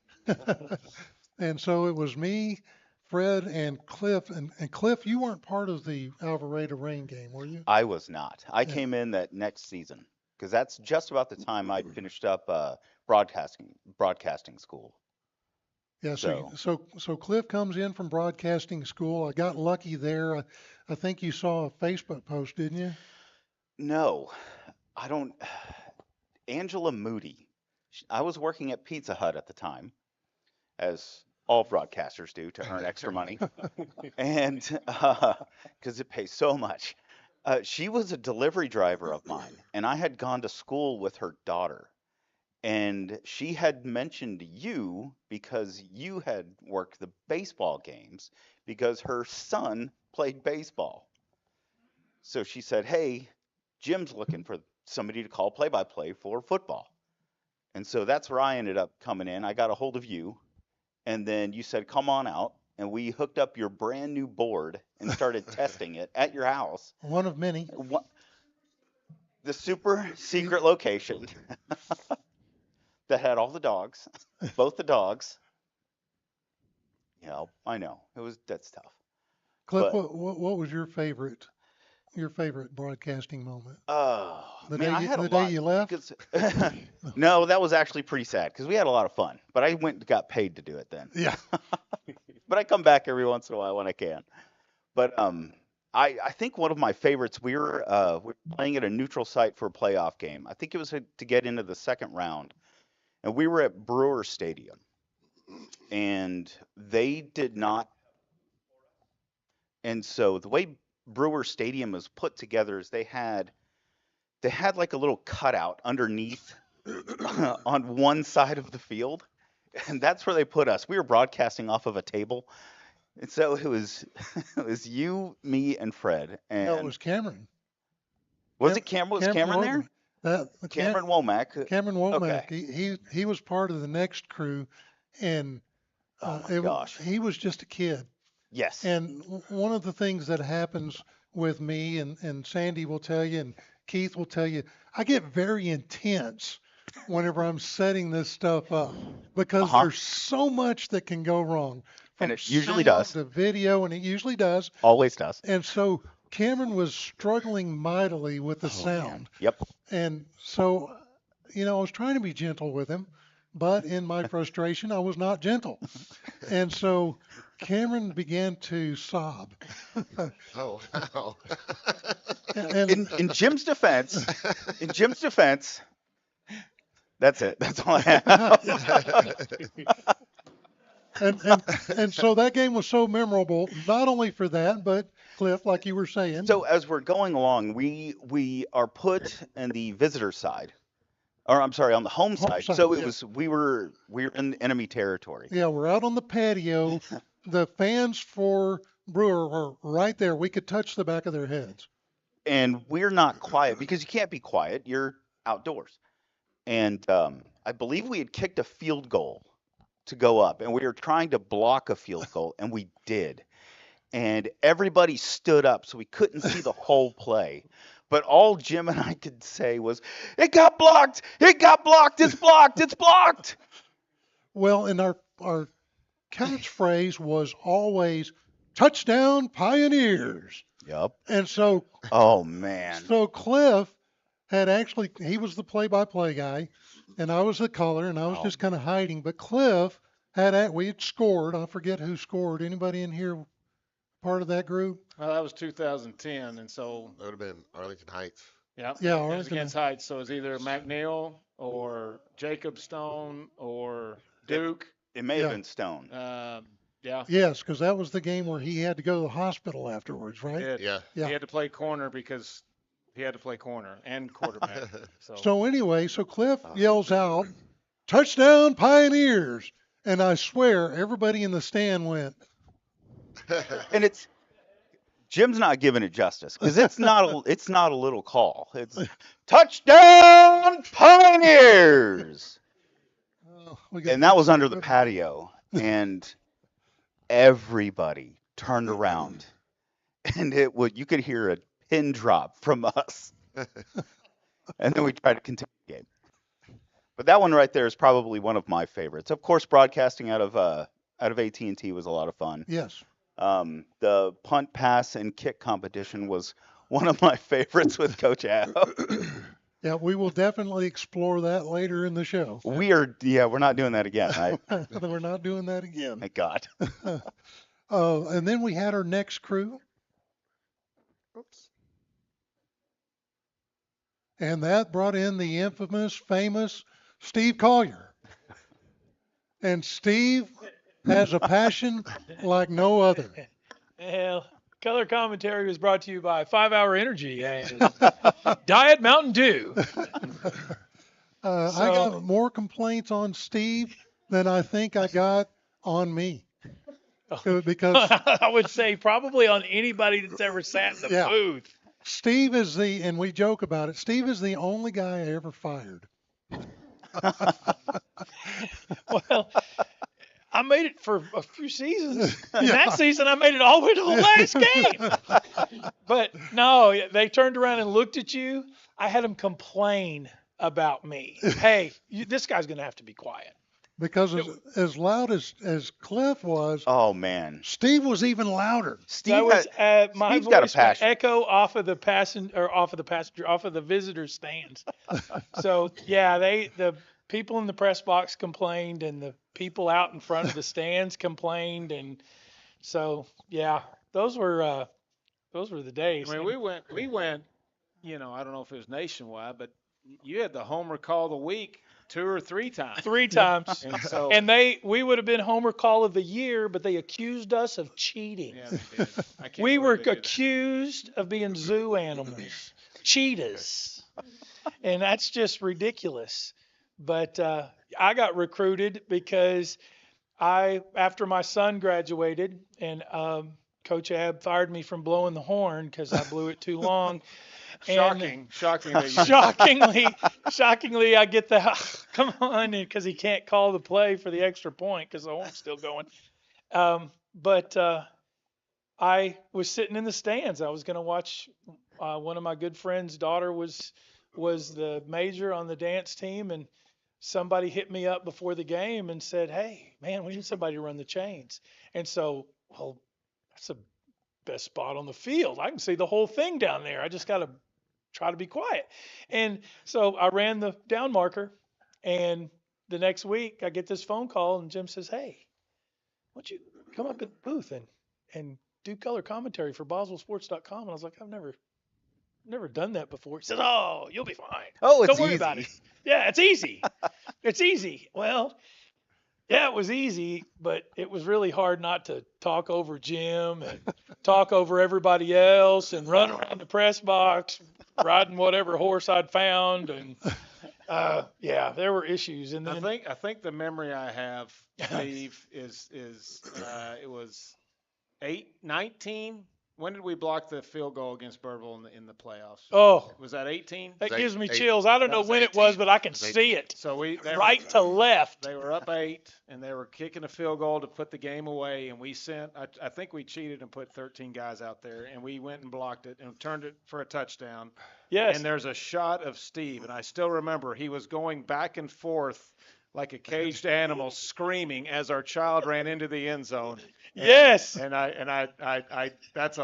Speaker 3: And so it was me, Fred, and Cliff. And Cliff, you weren't part of the Alvarado rain game, were you?
Speaker 12: I was not. I came in that next season because that's just about the time I'd finished up broadcasting school.
Speaker 3: Yeah, so Cliff comes in from broadcasting school. I got lucky there. I think you saw a Facebook post, didn't you?
Speaker 12: No, I don't. Angela Moody. I was working at Pizza Hut at the time, as all broadcasters do to earn extra money, and because it pays so much. She was a delivery driver of mine, and I had gone to school with her daughter. And she had mentioned you because you had worked the baseball games because her son played baseball. So she said, hey, Jim's looking for somebody to call play-by-play for football. And so that's where I ended up coming in. I got a hold of you, and then you said, come on out. And we hooked up your brand new board and started testing it at your house.
Speaker 3: One of many.
Speaker 12: The super secret location. That had all the dogs, both the dogs. Yeah, I know. That's tough.
Speaker 3: Cliff, what was your favorite broadcasting moment?
Speaker 12: Oh,
Speaker 3: the
Speaker 12: man, I had a
Speaker 3: day
Speaker 12: lot.
Speaker 3: You left?
Speaker 12: Because, no, that was actually pretty sad because we had a lot of fun. But I went and got paid to do it then.
Speaker 3: Yeah.
Speaker 12: But I come back every once in a while when I can. But I think one of my favorites. We were playing at a neutral site for a playoff game. I think it was to get into the second round. And we were at Brewer Stadium, and they did not. And so the way Brewer Stadium was put together is they had like a little cutout underneath on one side of the field, and that's where they put us. We were broadcasting off of a table, and so it was you, me, and Fred. And
Speaker 3: no, it was Cameron.
Speaker 12: Was it Cameron? Was Cameron there? Cameron Womack.
Speaker 3: Cameron Womack.
Speaker 12: Okay.
Speaker 3: He was part of the next crew, and he was just a kid.
Speaker 12: Yes.
Speaker 3: And one of the things that happens with me, and Sandy will tell you, and Keith will tell you, I get very intense whenever I'm setting this stuff up because there's so much that can go wrong. From
Speaker 12: And it usually
Speaker 3: sound
Speaker 12: does.
Speaker 3: to video, and it usually does.
Speaker 12: Always does.
Speaker 3: And so Cameron was struggling mightily with the
Speaker 12: Oh, man.
Speaker 3: sound.
Speaker 12: Yep.
Speaker 3: And so, I was trying to be gentle with him, but in my frustration, I was not gentle. And so Cameron began to sob.
Speaker 8: Oh, wow.
Speaker 3: And
Speaker 12: In Jim's defense, that's it. That's all I have.
Speaker 3: and so that game was so memorable, not only for that, but Cliff, like you were saying.
Speaker 12: So as we're going along, we are put in the visitor side, or I'm sorry, on the home side. So it was we were in enemy territory.
Speaker 3: Yeah, we're out on the patio. The fans for Brewer were right there. We could touch the back of their heads.
Speaker 12: And we're not quiet because you can't be quiet. You're outdoors. And I believe we had kicked a field goal to go up, and we were trying to block a field goal, and we did. And everybody stood up, so we couldn't see the whole play. But all Jim and I could say was, "It got blocked! It got blocked! It's blocked! It's blocked!"
Speaker 3: Well, and our catchphrase was always touchdown Pioneers.
Speaker 12: Yep.
Speaker 3: And so,
Speaker 12: oh man.
Speaker 3: So Cliff had actually, he was the play-by-play guy, and I was the caller, and I was just kind of hiding. But Cliff we had scored. I forget who scored. Anybody in here part of that group?
Speaker 4: Well, that was 2010, and so
Speaker 8: That would have been Arlington Heights.
Speaker 4: yeah,
Speaker 3: Yeah,
Speaker 4: it was
Speaker 3: Arlington.
Speaker 4: against Heights. So it was either McNeil or Jacob Stone or Duke.
Speaker 12: It may have been Stone.
Speaker 4: Yeah.
Speaker 3: Yes, because that was the game where he had to go to the hospital afterwards, right?
Speaker 8: Yeah.
Speaker 3: Yeah.
Speaker 4: He had to play corner because he had to play corner and quarterback.
Speaker 3: So anyway, so Cliff yells out, touchdown Pioneers. And I swear everybody in the stand went.
Speaker 12: And Jim's not giving it justice because it's not a little call. It's touchdown Pioneers. And that was under the patio, and everybody turned around, and you could hear a pin drop from us. And then we tried to continue the game. But that one right there is probably one of my favorites. Of course, broadcasting out of AT&T was a lot of fun.
Speaker 3: Yes.
Speaker 12: The punt, pass, and kick competition was one of my favorites with Coach Ab.
Speaker 3: Yeah, we will definitely explore that later in the show.
Speaker 12: We're not doing that again, right?
Speaker 3: We're not doing that again.
Speaker 12: Thank God.
Speaker 3: And then we had our next crew.
Speaker 8: Oops.
Speaker 3: And that brought in the infamous, famous Steve Collier. And Steve has a passion like no other.
Speaker 13: Well, color commentary was brought to you by 5 Hour Energy and Diet Mountain Dew.
Speaker 3: I got more complaints on Steve than I think I got on me. Because
Speaker 13: I would say probably on anybody that's ever sat in the booth.
Speaker 3: Steve is and we joke about it, Steve is the only guy I ever fired.
Speaker 13: Well, I made it for a few seasons. And that season, I made it all the way to the last game. But no, they turned around and looked at you. I had them complain about me. Hey, this guy's going to have to be quiet.
Speaker 3: Because as loud as Cliff was,
Speaker 12: oh man,
Speaker 3: Steve was even louder.
Speaker 13: My
Speaker 12: Steve's
Speaker 13: voice
Speaker 12: got a
Speaker 13: would
Speaker 12: passion.
Speaker 13: echo off of the visitor stands. So yeah, the people in the press box complained, and the people out in front of the stands complained, and so yeah, those were the days.
Speaker 4: I mean, we went. I don't know if it was nationwide, but you had the Homer Call of the Week 2 or 3 times.
Speaker 13: 3 times.
Speaker 4: And
Speaker 13: we would have been Homer Call of the Year, but they accused us of cheating.
Speaker 4: Yeah, they did.
Speaker 13: We were accused of being zoo animals, cheetahs. And that's just ridiculous. But I got recruited because after my son graduated, and Coach Ab fired me from blowing the horn because I blew it too long.
Speaker 4: Shockingly,
Speaker 13: I get the come on, because he can't call the play for the extra point because the horn's still going. But I was sitting in the stands. I was going to watch one of my good friend's daughter was was the major on the dance team, and somebody hit me up before the game and said, "Hey, man, we need somebody to run the chains." And so, well, that's the best spot on the field. I can see the whole thing down there. I just got to try to be quiet. And so I ran the down marker, and the next week I get this phone call, and Jim says, "Hey, why don't you come up at the booth and do color commentary for Boswellsports.com?" And I was like, I've never done that before. He says, "Oh, you'll be fine.
Speaker 12: Oh, it's
Speaker 13: Don't worry about
Speaker 12: easy.
Speaker 13: it." Yeah, it's easy. It's easy. Well, yeah, it was easy, but it was really hard not to talk over Jim and talk over everybody else and run around the press box riding whatever horse I'd found. And yeah, there were issues. And then
Speaker 4: I think the memory I have, Steve, is it was 19. When did we block the field goal against Burville in the playoffs?
Speaker 13: oh,
Speaker 4: Was that 18?
Speaker 13: that
Speaker 8: Eight-
Speaker 13: gives me
Speaker 8: eight-
Speaker 13: chills. I don't
Speaker 4: that
Speaker 13: know
Speaker 4: was
Speaker 13: when it
Speaker 8: 18.
Speaker 13: was, but I can
Speaker 8: It was
Speaker 13: see it
Speaker 4: So
Speaker 13: right to left.
Speaker 4: They were up 8, and they were kicking a field goal to put the game away, and we sent. I think we cheated and put 13 guys out there, and we went and blocked it and turned it for a touchdown.
Speaker 13: Yes.
Speaker 4: And there's a shot of Steve, and I still remember he was going back and forth like a caged animal, screaming as our child ran into the end zone.
Speaker 13: Yes.
Speaker 4: And I that's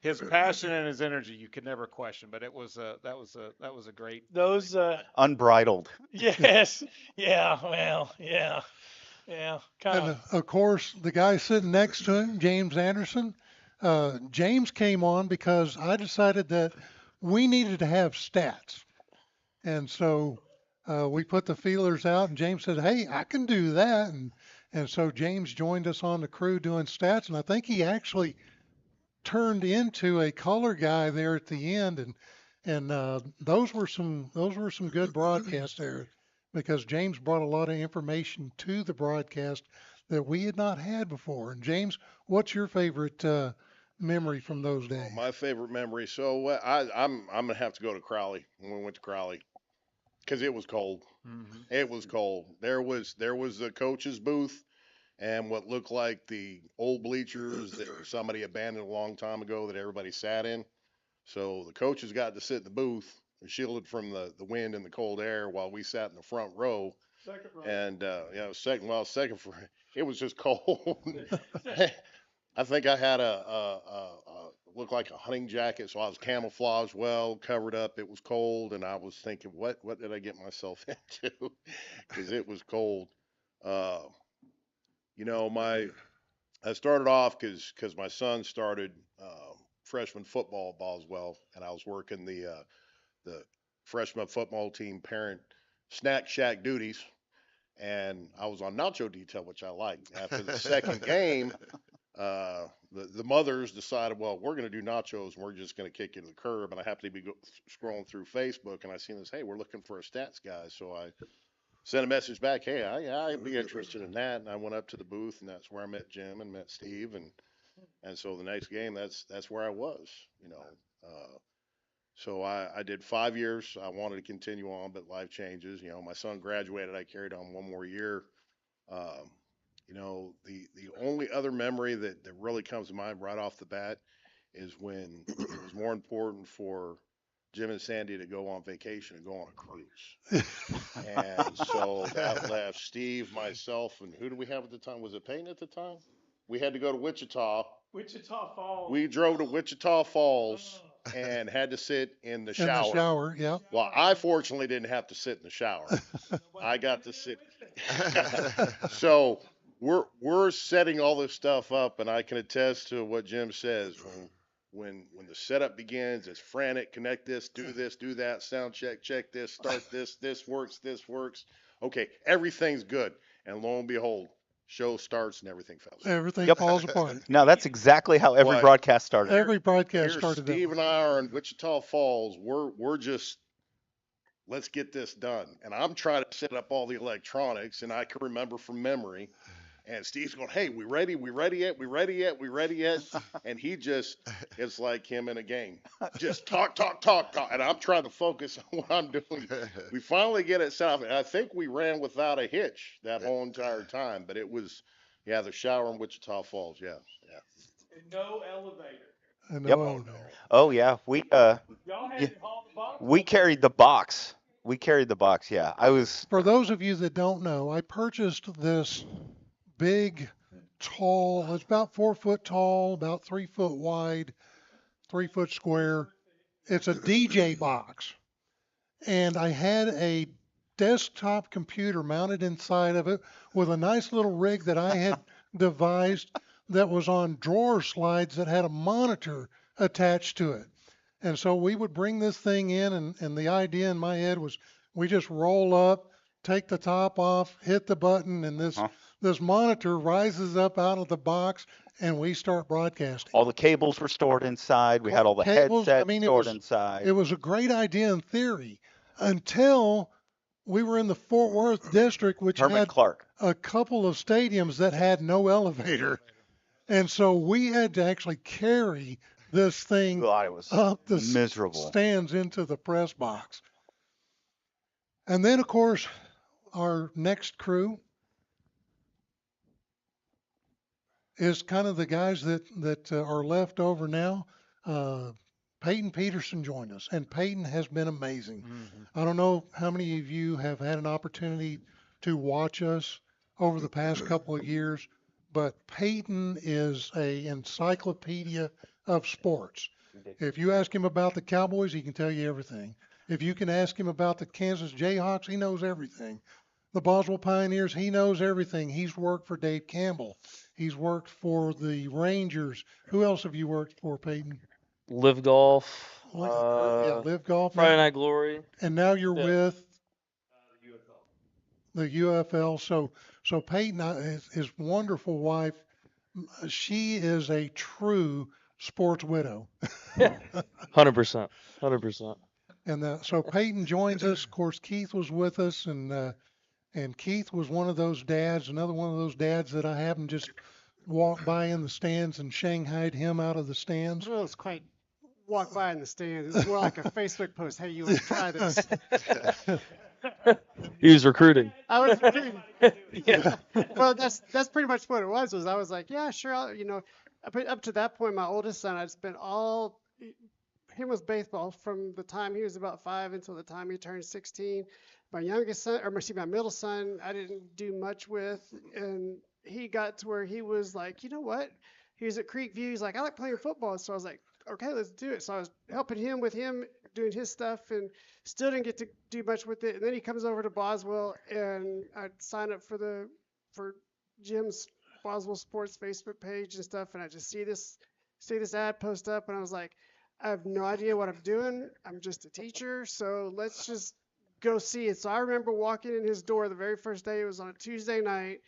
Speaker 4: his passion and his energy you could never question. But that was a great.
Speaker 13: Those
Speaker 12: Unbridled.
Speaker 13: yes. Yeah, well, yeah. Yeah. Kind
Speaker 3: And
Speaker 13: of.
Speaker 3: of course, the guy sitting next to him, James Anderson, James came on because I decided that we needed to have stats. And so we put the feelers out, and James said, "Hey, I can do that." And so James joined us on the crew doing stats, and I think he actually turned into a color guy there at the end, and those were some good broadcasts there because James brought a lot of information to the broadcast that we had not had before. And James, what's your favorite memory from those days?
Speaker 14: My favorite memory. So I'm gonna have to go to Crowley when we went to Crowley because it was cold. It was cold. There was the coach's booth and what looked like the old bleachers that somebody abandoned a long time ago that everybody sat in. So the coaches got to sit in the booth, shielded from the wind and the cold air, while we sat in the front row.
Speaker 13: Second row.
Speaker 14: And second for it was just cold. I think I had a looked like a hunting jacket, so I was camouflaged well, covered up. It was cold, and I was thinking, what did I get myself into? Because it was cold. I started off because my son started freshman football at Boswell, and I was working the freshman football team parent snack shack duties, and I was on nacho detail, which I liked. After the second game, the mothers decided, well, we're going to do nachos and we're just going to kick you to the curb. And I happened to be scrolling through Facebook, and I seen this, hey, we're looking for a stats guy. So I sent a message back, hey, I'd be interested in that. And I went up to the booth, and that's where I met Jim and met Steve. And so the next game, that's where I was, So I did 5 years. I wanted to continue on, but life changes. My son graduated. I carried on one more year. The only other memory that really comes to mind right off the bat is when it was more important for Jim and Sandi to go on vacation and go on a cruise. And so that left Steve, myself, and who did we have at the time? Was it Peyton at the time? We had to go to Wichita.
Speaker 13: Wichita Falls.
Speaker 14: We drove to Wichita Falls and had to sit in the shower.
Speaker 3: In the shower, yeah.
Speaker 14: Well, I fortunately didn't have to sit in the shower. I got to sit. So we're setting all this stuff up, and I can attest to what Jim says. When the setup begins, it's frantic. Connect this, do that. Sound check this, start this. This works. Okay, everything's good, and lo and behold, show starts and everything fails.
Speaker 3: Everything
Speaker 12: Yep.
Speaker 3: falls apart.
Speaker 12: No, that's exactly how every
Speaker 14: What?
Speaker 12: broadcast started.
Speaker 3: Every broadcast
Speaker 14: Here,
Speaker 3: started that
Speaker 14: Steve
Speaker 3: way.
Speaker 14: and I are in Wichita Falls. We're just, let's get this done. And I'm trying to set up all the electronics, and I can remember from memory. And Steve's going, hey, we ready? We ready yet? We ready yet? We ready yet? And he just, it's like him in a game. Just talk. And I'm trying to focus on what I'm doing. We finally get it set up. And I think we ran without a hitch that whole entire time. But it was, the shower in Wichita Falls. Yeah.
Speaker 13: And no elevator.
Speaker 3: And no
Speaker 12: Yep.
Speaker 3: elevator.
Speaker 12: Oh yeah, yeah, we carried the box. We carried the box. Yeah, I was.
Speaker 3: For those of you that don't know, I purchased this big, tall, it's about 4 foot tall, about 3 foot wide, 3 foot square. It's a DJ box. And I had a desktop computer mounted inside of it with a nice little rig that I had devised that was on drawer slides that had a monitor attached to it. And so we would bring this thing in, and the idea in my head was we just roll up, take the top off, hit the button, and this monitor rises up out of the box, and we start broadcasting.
Speaker 12: All the cables were stored inside. We had all the
Speaker 3: Cables,
Speaker 12: headsets
Speaker 3: I mean,
Speaker 12: stored inside.
Speaker 3: it was a great idea in theory until we were in the Fort Worth district, which
Speaker 12: Herman
Speaker 3: had
Speaker 12: Clark.
Speaker 3: a couple of stadiums that had no elevator. And so we had to actually carry this thing
Speaker 12: God, it was
Speaker 3: up the
Speaker 12: miserable.
Speaker 3: stands into the press box. And then, of course, our next crew is kind of the guys that are left over now. Peyton Peterson joined us, and Peyton has been amazing. I don't know how many of you have had an opportunity to watch us over the past couple of years, but Peyton is a encyclopedia of sports. If you ask him about the Cowboys, he can tell you everything. If you can ask him about the Kansas Jayhawks, he knows everything. The Boswell Pioneers, he knows everything. He's worked for Dave Campbell. He's worked for the Rangers. Who else have you worked for, Peyton?
Speaker 9: Live Golf.
Speaker 3: Yeah, Live Golf.
Speaker 9: Friday Night Glory.
Speaker 3: And now you're with the UFL. So Peyton, his wonderful wife, she is a true sports widow.
Speaker 9: 100%. 100%.
Speaker 3: And so Peyton joins us. Of course, Keith was with us, and Keith was one of those dads, another one of those dads that I happened just walk by in the stands and shanghaied him out of the stands.
Speaker 2: Well, it's quite walk by in the stands. It's more like a Facebook post. Hey, you want to try this?
Speaker 9: He was recruiting.
Speaker 2: I was recruiting.
Speaker 9: Yeah.
Speaker 2: Well, that's pretty much what it was. I was like, yeah, sure. Up to that point, my oldest son, I'd spent him was baseball from the time he was about 5 until the time he turned 16. My youngest son, my middle son, I didn't do much with, and he got to where he was like, you know what? He was at Creek View. He's like, I like playing football. So I was like, okay, let's do it. So I was helping him with him doing his stuff, and still didn't get to do much with it. And then he comes over to Boswell, and I signed up for Jim's Boswellsports Facebook page and stuff, and I just see this ad post up, and I was like, I have no idea what I'm doing. I'm just a teacher, so let's just go see it. So I remember walking in his door the very first day. It was on a Tuesday night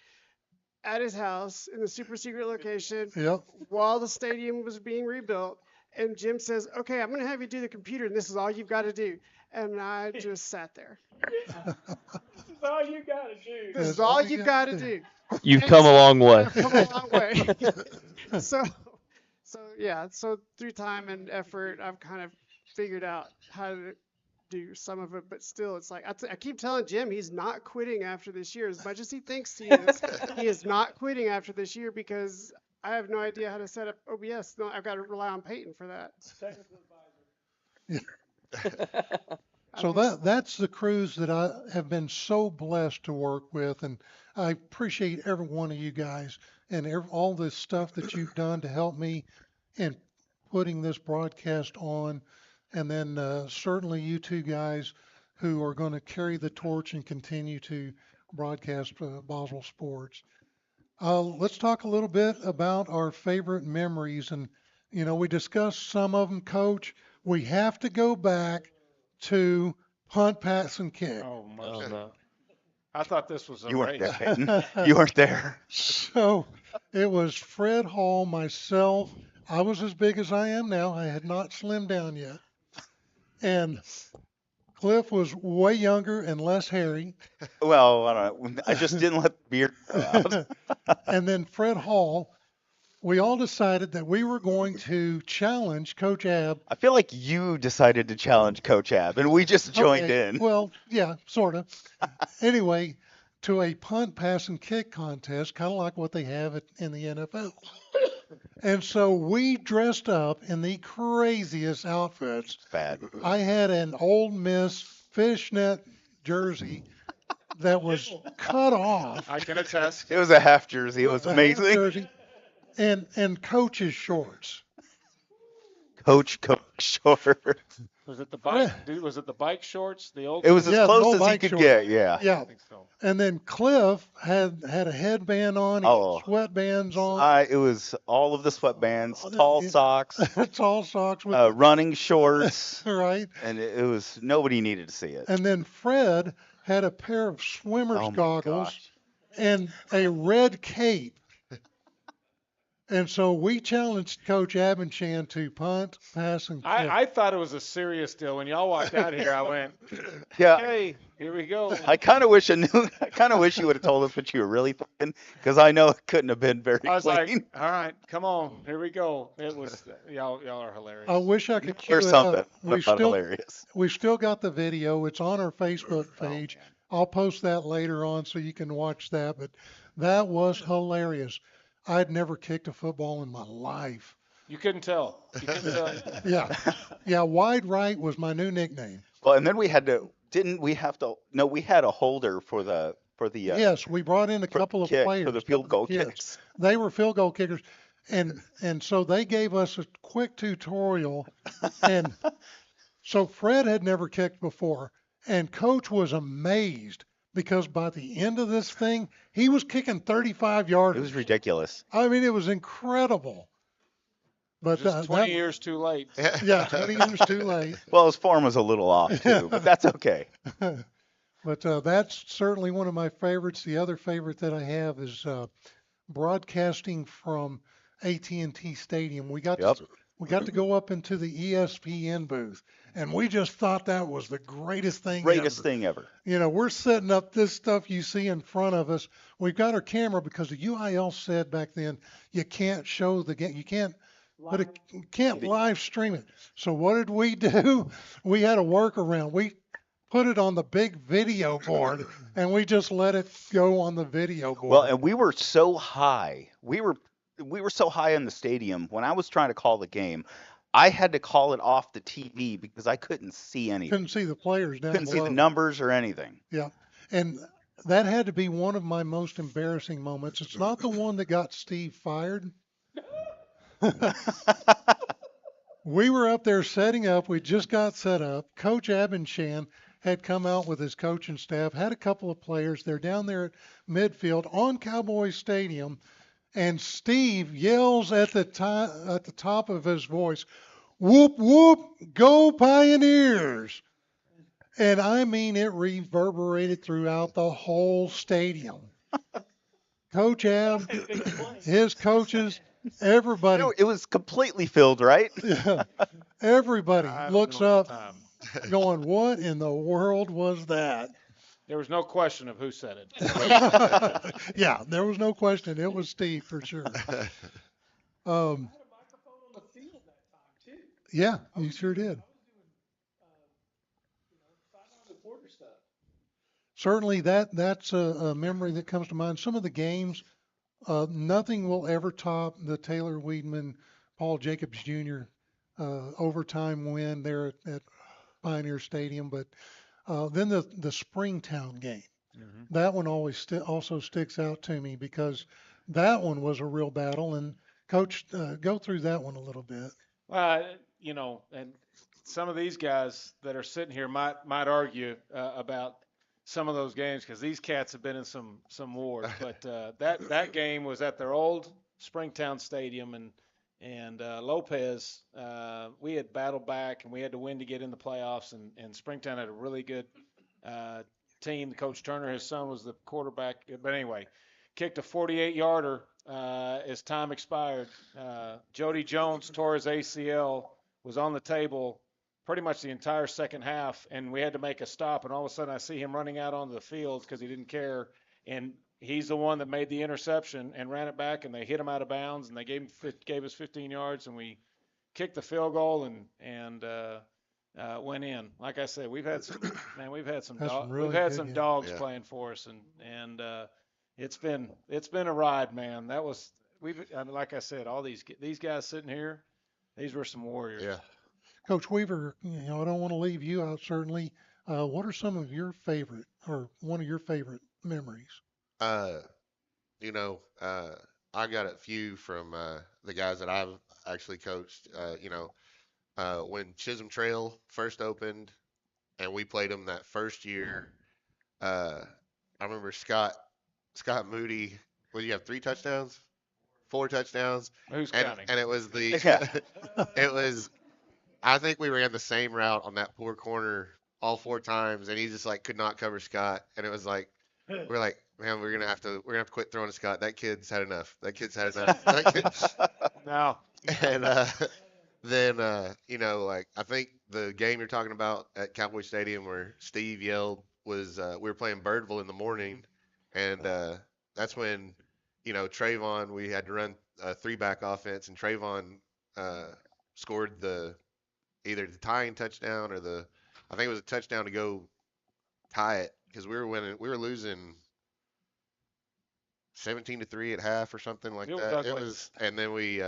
Speaker 2: at his house in the super secret location.
Speaker 3: Yep.
Speaker 2: While the stadium was being rebuilt. And Jim says, okay, I'm going to have you do the computer, and this is all you've got to do. And I just sat there.
Speaker 13: This is all you got to do.
Speaker 2: This is all you've got to do.
Speaker 9: You've come a long way.
Speaker 2: I've come a long way. So through time and effort, I've kind of figured out how to do some of it, but still, it's like I keep telling Jim he's not quitting after this year. As much as he thinks he is, he is not quitting after this year because I have no idea how to set up OBS. No, I've got to rely on Peyton for that.
Speaker 3: So that's the crews that I have been so blessed to work with, and I appreciate every one of you guys and all this stuff that you've done to help me in putting this broadcast on, and then certainly you two guys who are going to carry the torch and continue to broadcast Boswell Sports. Let's talk a little bit about our favorite memories, and we discussed some of them, Coach. We have to go back to punt, pass, and kick.
Speaker 4: Oh,
Speaker 9: Oh, no.
Speaker 4: I thought this was a
Speaker 12: You weren't there,
Speaker 4: race.
Speaker 12: Peyton. You weren't there.
Speaker 3: So it was Fred Hall, myself. I was as big as I am now. I had not slimmed down yet. And Cliff was way younger and less hairy.
Speaker 12: Well, I don't know. I just didn't let the beard grow out.
Speaker 3: And then Fred Hall, we all decided that we were going to challenge Coach Ab.
Speaker 12: I feel like you decided to challenge Coach Ab, and we just joined
Speaker 3: Okay,
Speaker 12: in.
Speaker 3: Well, yeah, sort of. Anyway, to a punt, pass, and kick contest, kind of like what they have in the NFL. And so we dressed up in the craziest outfits.
Speaker 12: Bad.
Speaker 3: I had an Ole Miss fishnet jersey that was cut off.
Speaker 4: I can attest.
Speaker 12: It was a half jersey. It was
Speaker 3: a half
Speaker 12: amazing.
Speaker 3: jersey, and coach's shorts.
Speaker 12: Coach short.
Speaker 4: Was it the bike? Dude, was it the bike shorts? The old.
Speaker 12: It was as
Speaker 3: Yeah, the
Speaker 12: close
Speaker 3: old
Speaker 12: as he
Speaker 3: bike
Speaker 12: could
Speaker 3: shorts.
Speaker 12: get. Yeah.
Speaker 3: Yeah.
Speaker 4: I think so.
Speaker 3: And then Cliff had a headband on, he
Speaker 12: Oh.
Speaker 3: had sweatbands on,
Speaker 12: It was all of the sweatbands, tall
Speaker 3: yeah.
Speaker 12: socks,
Speaker 3: tall socks with
Speaker 12: running shorts,
Speaker 3: right.
Speaker 12: and it was nobody needed to see it.
Speaker 3: And then Fred had a pair of swimmer's
Speaker 12: Oh my
Speaker 3: goggles
Speaker 12: gosh.
Speaker 3: and a red cape. And so we challenged Coach Abenchan to punt, pass, and kick.
Speaker 4: I thought it was a serious deal. When y'all walked out here, I went,
Speaker 12: Yeah.
Speaker 4: "Hey, here we go."
Speaker 12: I kind of wish you would have told us what you were really thinking, because I know it couldn't have been very
Speaker 4: I was
Speaker 12: clean.
Speaker 4: like, "All right, come on, here we go." It was y'all are hilarious.
Speaker 3: I wish I could cue
Speaker 12: or
Speaker 3: it
Speaker 12: something.
Speaker 3: up.
Speaker 12: But not hilarious.
Speaker 3: We've still got the video. It's on our Facebook page. I'll post that later on so you can watch that. But that was hilarious. I'd never kicked a football in my life.
Speaker 4: You couldn't tell. You couldn't tell.
Speaker 3: Yeah. Yeah, wide right was my new nickname.
Speaker 12: Well, and then we had to. Didn't we have to? No, we had a holder for the
Speaker 3: Yes, we brought in a couple of
Speaker 12: kick,
Speaker 3: players.
Speaker 12: for the field goal
Speaker 3: Yes.
Speaker 12: kicks.
Speaker 3: They were field goal kickers. And so they gave us a quick tutorial. And so Fred had never kicked before. And Coach was amazed because by the end of this thing, he was kicking 35 yards.
Speaker 12: It was ridiculous.
Speaker 3: I mean, it was incredible. But
Speaker 4: Just 20 years too late.
Speaker 3: Yeah, 20 years too late.
Speaker 12: Well, his form was a little off too, but that's okay.
Speaker 3: But that's certainly one of my favorites. The other favorite that I have is broadcasting from AT&T Stadium. We got to go up into the ESPN booth, and we just thought that was the greatest thing
Speaker 12: Greatest
Speaker 3: ever.
Speaker 12: thing ever.
Speaker 3: You know, we're setting up this stuff you see in front of us. We've got our camera because the UIL said back then you can't show the game. You can't. But you can't live stream it. So what did we do? We had a workaround. We put it on the big video board, and we just let it go on the video board.
Speaker 12: Well, and we were so high. We were so high in the stadium. When I was trying to call the game, I had to call it off the TV because I couldn't see anything.
Speaker 3: Couldn't see the players down
Speaker 12: Couldn't see
Speaker 3: below.
Speaker 12: the numbers or anything.
Speaker 3: Yeah, and that had to be one of my most embarrassing moments. It's not the one that got Steve fired. We were up there setting up. We just got set up. Coach Abenchan had come out with his coaching staff, had a couple of players. They're down there at midfield on Cowboys Stadium, and Steve yells at the top of his voice, "Whoop, whoop, go Pioneers!" And I mean, it reverberated throughout the whole stadium. Coach Ab, his coaches, everybody.
Speaker 12: It was completely filled, right?
Speaker 3: Yeah. Everybody
Speaker 4: I don't
Speaker 3: looks
Speaker 4: know
Speaker 3: up
Speaker 4: at the time.
Speaker 3: going, what in the world was that?
Speaker 4: There was no question of who said it.
Speaker 3: Yeah, there was no question. It was Steve for sure. Yeah, you sure did. Certainly that's a memory that comes to mind. Some of the games, nothing will ever top the Taylor Weedman, Paul Jacobs Jr. Overtime win there at Pioneer Stadium. But then the Springtown game, that one always also sticks out to me because that one was a real battle. And Coach, go through that one a little bit.
Speaker 4: Well, you know, and some of these guys that are sitting here might argue about some of those games because these cats have been in some wars. But that game was at their old Springtown Stadium, and Lopez, we had battled back and we had to win to get in the playoffs. And Springtown had a really good team. Coach Turner, his son, was the quarterback. But anyway, kicked a 48-yarder as time expired. Jody Jones tore his ACL, was on the table pretty much the entire second half, and we had to make a stop, and all of a sudden I see him running out onto the field because he didn't care, and he's the one that made the interception and ran it back, and they hit him out of bounds, and they gave us 15 yards, and we kicked the field goal and went in. Like I said, we've had some dogs
Speaker 8: Yeah.
Speaker 4: playing for us, and it's been a ride, man. That was I mean, like I said, all these guys sitting here, these were some warriors.
Speaker 8: Yeah.
Speaker 3: Coach Weaver, I don't want to leave you out certainly. What are some of your favorite or one of your favorite memories?
Speaker 8: Uh, you know, I got a few from the guys that I've actually coached. When Chisholm Trail first opened and we played them that first year, uh, I remember Scott Moody. What, you have 3 touchdowns, 4 touchdowns,
Speaker 4: Who's
Speaker 8: and
Speaker 4: counting?
Speaker 8: and it was the
Speaker 12: Yeah.
Speaker 8: it was I think we ran the same route on that poor corner all 4 times, and he just like could not cover Scott, and it was like we're like, man, we're gonna have to quit throwing to Scott. That kid's had enough. That kid's had enough.
Speaker 4: No.
Speaker 8: And then like I think the game you're talking about at Cowboy Stadium where Steve yelled was we were playing Birdville in the morning, and that's when Trayvon, we had to run a 3-back offense, and Trayvon uh, scored either the tying touchdown or I think it was a touchdown to go tie it because we were losing 17-3 at half or something like
Speaker 4: It was
Speaker 8: that. It
Speaker 4: ugly.
Speaker 8: was, and then we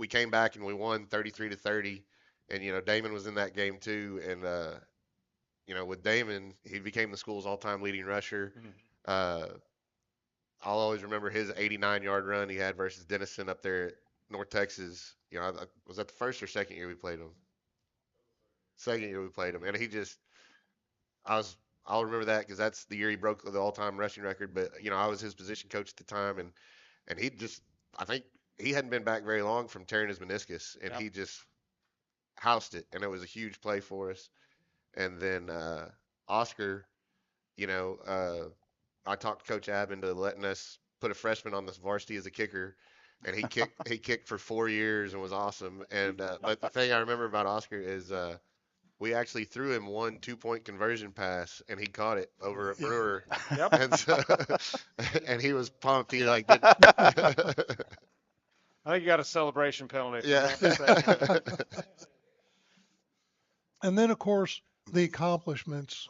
Speaker 8: came back and we won 33-30, and Damon was in that game too, and with Damon, he became the school's all-time leading rusher. Uh, I'll always remember his 89-yard run he had versus Denison up there at North Texas. Was that the first or second year we played him? Second year we played him, and I'll remember that because that's the year he broke the all-time rushing record. But I was his position coach at the time, and I think he hadn't been back very long from tearing his meniscus, and
Speaker 4: Yep.
Speaker 8: he just housed it, and it was a huge play for us. And then Oscar, I talked Coach Ab into letting us put a freshman on this varsity as a kicker, and he kicked for 4 years and was awesome. And but the thing I remember about Oscar is we actually threw him 1 2-point conversion pass, and he caught it over a Brewer.
Speaker 4: Yep.
Speaker 8: And so, and he was pumped. He like did.
Speaker 4: I think you got a celebration penalty.
Speaker 8: Yeah.
Speaker 3: And then, of course, the accomplishments.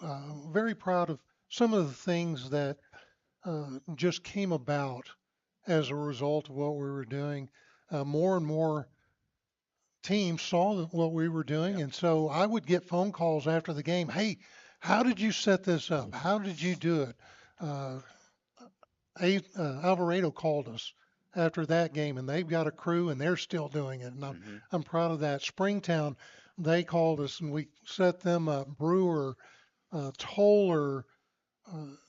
Speaker 3: Very proud of some of the things that just came about as a result of what we were doing. More and more teams saw what we were doing, and so I would get phone calls after the game. Hey, how did you set this up? How did you do it? Alvarado called us after that game, and they've got a crew, and they're still doing it, and I'm proud of that. Springtown, they called us, and we set them up. Brewer, Toller,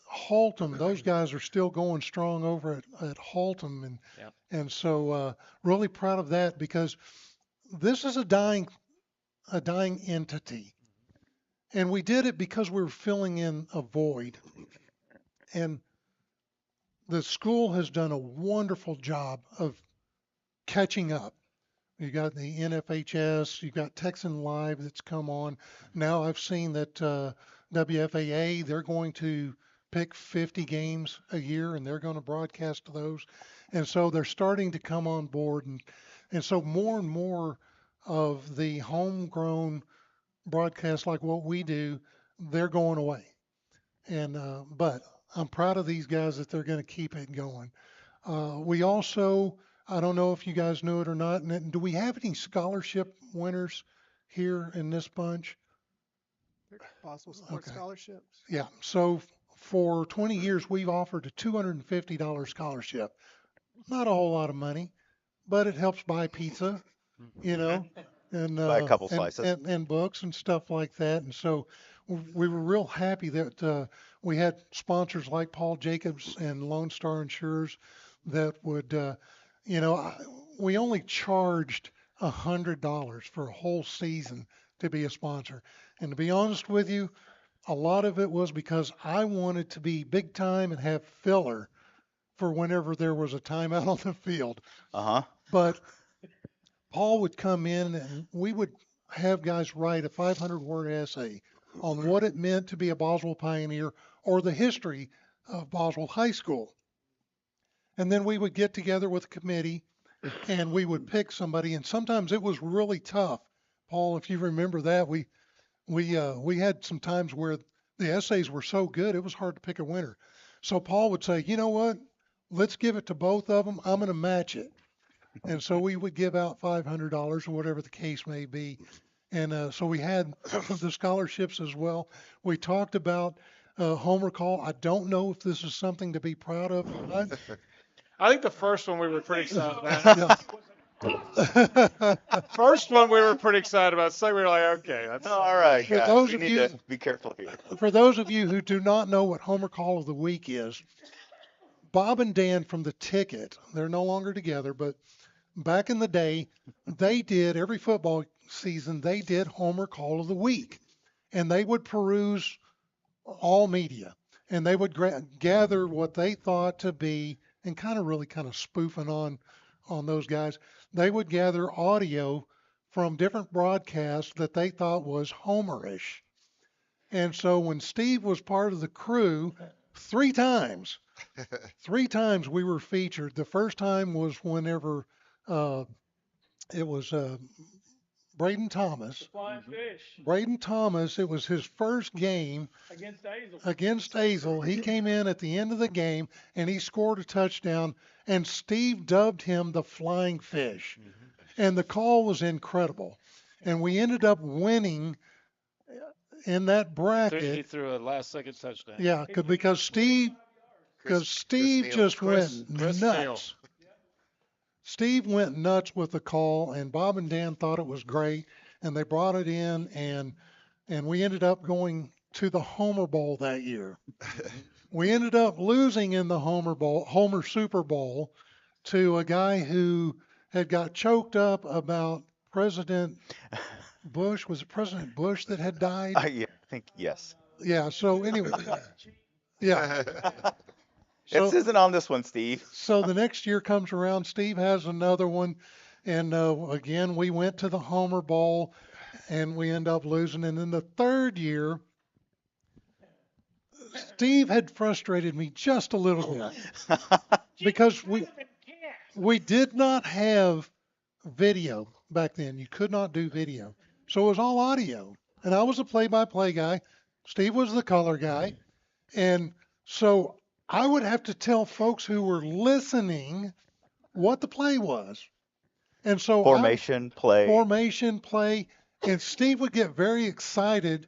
Speaker 3: Haltom, those guys are still going strong over at Haltom, and so really proud of that because this is a dying entity, and we did it because we were filling in a void, and the school has done a wonderful job of catching up. You got the NFHS, you've got Texan Live that's come on. Now I've seen that WFAA, they're going to pick 50 games a year and they're going to broadcast those. And so they're starting to come on board. And so more and more of the homegrown broadcasts like what we do, they're going away. And but I'm proud of these guys that they're going to keep it going. We also, I don't know if you guys knew it or not, do we have any scholarship winners here in this bunch?
Speaker 2: Boswellsports scholarships.
Speaker 3: Yeah. So for 20 years, we've offered a $250 scholarship. Not a whole lot of money, but it helps buy pizza, and
Speaker 12: Buy a couple
Speaker 3: and,
Speaker 12: slices.
Speaker 3: and books and stuff like that. And so we were real happy that we had sponsors like Paul Jacobs and Lone Star Insurers that would, we only charged $100 for a whole season to be a sponsor. And to be honest with you, a lot of it was because I wanted to be big time and have filler for whenever there was a timeout on the field. But Paul would come in and we would have guys write a 500-word essay on what it meant to be a Boswell Pioneer or the history of Boswell High School. And then we would get together with a committee and we would pick somebody. And sometimes it was really tough. Paul, if you remember that, we had some times where the essays were so good, it was hard to pick a winner. So Paul would say, you know what? let's give it to both of them. I'm going to match it. And so we would give out $500 or whatever the case may be. And so we had the scholarships as well. We talked about home recall. I don't know if this is something to be proud of or not.
Speaker 4: I think the first one we were pretty excited about.
Speaker 3: Yeah.
Speaker 4: First one we were pretty excited about. Second we were like, okay, that's
Speaker 12: All right,
Speaker 3: For
Speaker 12: guys,
Speaker 3: those
Speaker 12: we
Speaker 3: of
Speaker 12: need
Speaker 3: you-
Speaker 12: to be careful here.
Speaker 3: For those of you who do not know what Homer Call of the Week is, Bob and Dan from The Ticket, they're no longer together, but back in the day, they did every football season, they did Homer Call of the Week. And they would peruse all media and they would gather what they thought to be, and kind of spoofing on those guys. They would gather audio from different broadcasts that they thought was Homerish. And so when Steve was part of the crew, three times we were featured. The first time was whenever it was Braden Thomas.
Speaker 13: Flying fish
Speaker 3: Braden Thomas, it was his first game
Speaker 13: against Hazel.
Speaker 3: against Azel. He came in at the end of the game and he scored a touchdown, and Steve dubbed him the Flying Fish. And the call was incredible. And we ended up winning in that
Speaker 4: he
Speaker 3: bracket.
Speaker 4: threw a last second touchdown.
Speaker 3: Yeah, because Steve
Speaker 8: Neal.
Speaker 3: just
Speaker 4: Chris
Speaker 3: went
Speaker 4: Neal.
Speaker 3: nuts. Steve went nuts with the call, and Bob and Dan thought it was great, and they brought it in, and we ended up going to the Homer Bowl that year. We ended up losing in the Homer Super Bowl, to a guy who had got choked up about President Bush. Was it President Bush that had died?
Speaker 12: Yeah, I think yes.
Speaker 3: Yeah. So anyway, yeah.
Speaker 12: This isn't on this one, Steve.
Speaker 3: So the next year comes around, Steve has another one, and again we went to the Homer Bowl, and we end up losing. And then the third year, Steve had frustrated me just a little bit because we did not have video back then. You could not do video, so it was all audio. And I was a play-by-play guy. Steve was the color guy, and so I would have to tell folks who were listening what the play was. And so
Speaker 12: Formation, play.
Speaker 3: and Steve would get very excited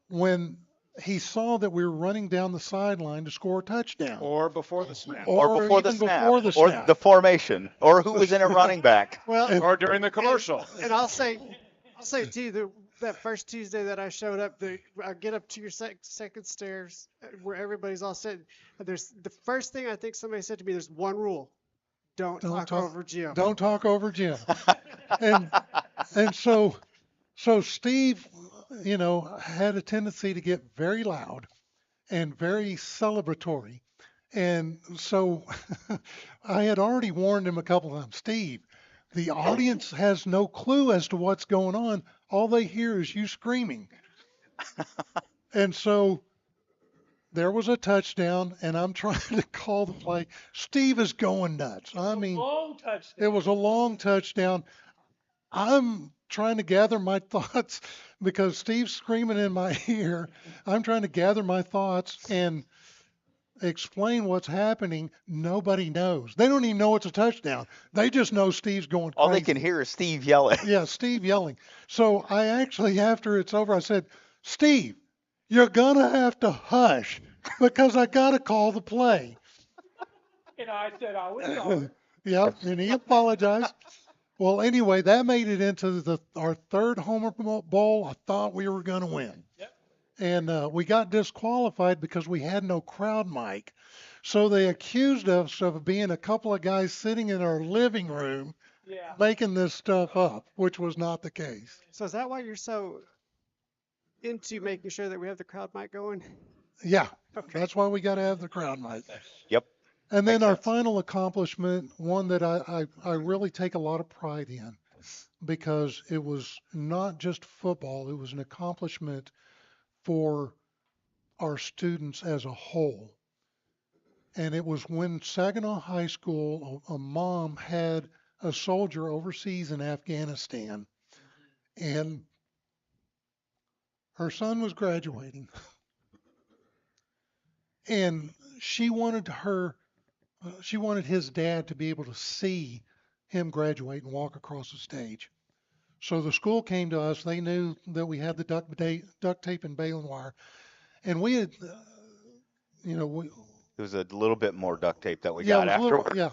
Speaker 3: when he saw that we were running down the sideline to score a touchdown.
Speaker 4: Or before the snap.
Speaker 12: Or before the
Speaker 3: even
Speaker 12: snap.
Speaker 3: before the
Speaker 12: Or
Speaker 3: snap.
Speaker 12: the formation. Or who was in it running back.
Speaker 2: Well,
Speaker 4: Or during the commercial.
Speaker 2: and I'll say too, that first Tuesday that I showed up, I get up to your second stairs where everybody's all sitting. There's the first thing I think somebody said to me. There's one rule: don't talk over Jim.
Speaker 3: Don't talk over Jim. and so Steve, had a tendency to get very loud and very celebratory. And so I had already warned him a couple of times, Steve, the audience has no clue as to what's going on. All they hear is you screaming. And so there was a touchdown, and I'm trying to call the play. Steve is going nuts. I mean,
Speaker 13: Long touchdown.
Speaker 3: it was a long touchdown. I'm trying to gather my thoughts because Steve's screaming in my ear. I'm trying to gather my thoughts and explain what's happening. Nobody knows. They don't even know it's a touchdown. They just know Steve's going crazy.
Speaker 12: All they can hear is Steve yelling.
Speaker 3: Yeah, Steve yelling. So I actually, after it's over, I said, Steve, you're going to have to hush because I got to call the play.
Speaker 13: And I said I was sorry.
Speaker 3: Yep, and he apologized. Well, anyway, that made it into our third Homer Bowl. I thought we were going to win.
Speaker 13: Yep.
Speaker 3: And we got disqualified because we had no crowd mic. So they accused us of being a couple of guys sitting in our living room
Speaker 13: Yeah.
Speaker 3: making this stuff up, which was not the case.
Speaker 2: So is that why you're so into making sure that we have the crowd mic going?
Speaker 3: Yeah, that's why we got to have the crowd mic.
Speaker 12: Yep.
Speaker 3: And then our final accomplishment, one that I really take a lot of pride in, because it was not just football, it was an accomplishment for our students as a whole. And it was when Saginaw High School, a mom had a soldier overseas in Afghanistan, and her son was graduating. And she wanted her she wanted his dad to be able to see him graduate and walk across the stage. So the school came to us. They knew that we had the duct tape and baling wire, and we had, we,
Speaker 12: It was a little bit more duct tape that we
Speaker 3: yeah, it
Speaker 12: got
Speaker 3: was a little,
Speaker 12: afterward.
Speaker 3: yeah,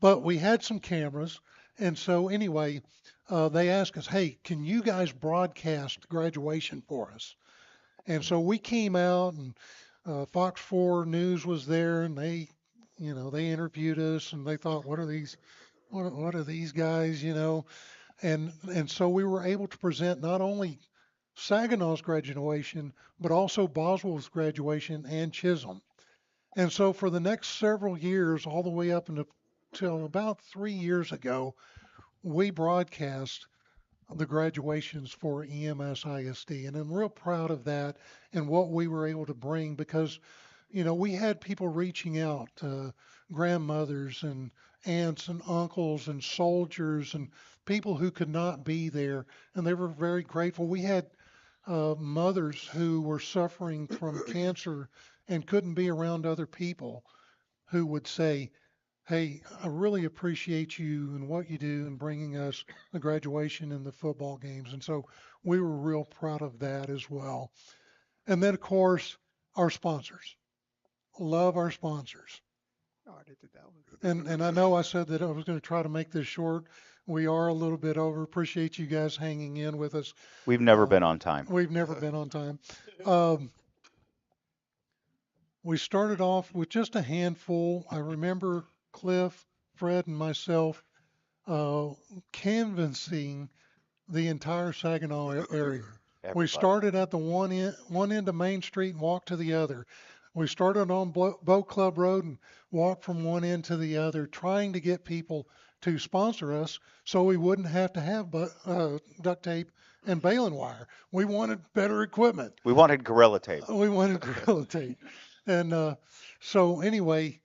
Speaker 3: but we had some cameras, and so anyway, they asked us, hey, can you guys broadcast graduation for us? And so we came out, and Fox 4 News was there, and they interviewed us, and they thought, what are these guys, and so we were able to present not only Saginaw's graduation, but also Boswell's graduation and Chisholm. And so for the next several years, all the way up until about 3 years ago, we broadcast the graduations for EMS ISD. And I'm real proud of that and what we were able to bring because, we had people reaching out, grandmothers and aunts and uncles and soldiers and people who could not be there. And they were very grateful. We had mothers who were suffering from cancer and couldn't be around other people who would say, hey, I really appreciate you and what you do in bringing us the graduation and the football games. And so we were real proud of that as well. And then, of course, our sponsors. Love our sponsors.
Speaker 2: Oh, I did that one.
Speaker 3: And I know I said that I was going to try to make this short. We are a little bit over. Appreciate you guys hanging in with us.
Speaker 12: We've never been on time.
Speaker 3: We've never been on time. We started off with just a handful. I remember Cliff, Fred, and myself canvassing the entire Saginaw area. We started at the one end of Main Street and walked to the other. We started on Boat Club Road and walked from one end to the other, trying to get people to sponsor us so we wouldn't have to have duct tape and baling wire. We wanted better equipment.
Speaker 12: We wanted Gorilla Tape.
Speaker 3: We wanted Gorilla Tape. And so anyway,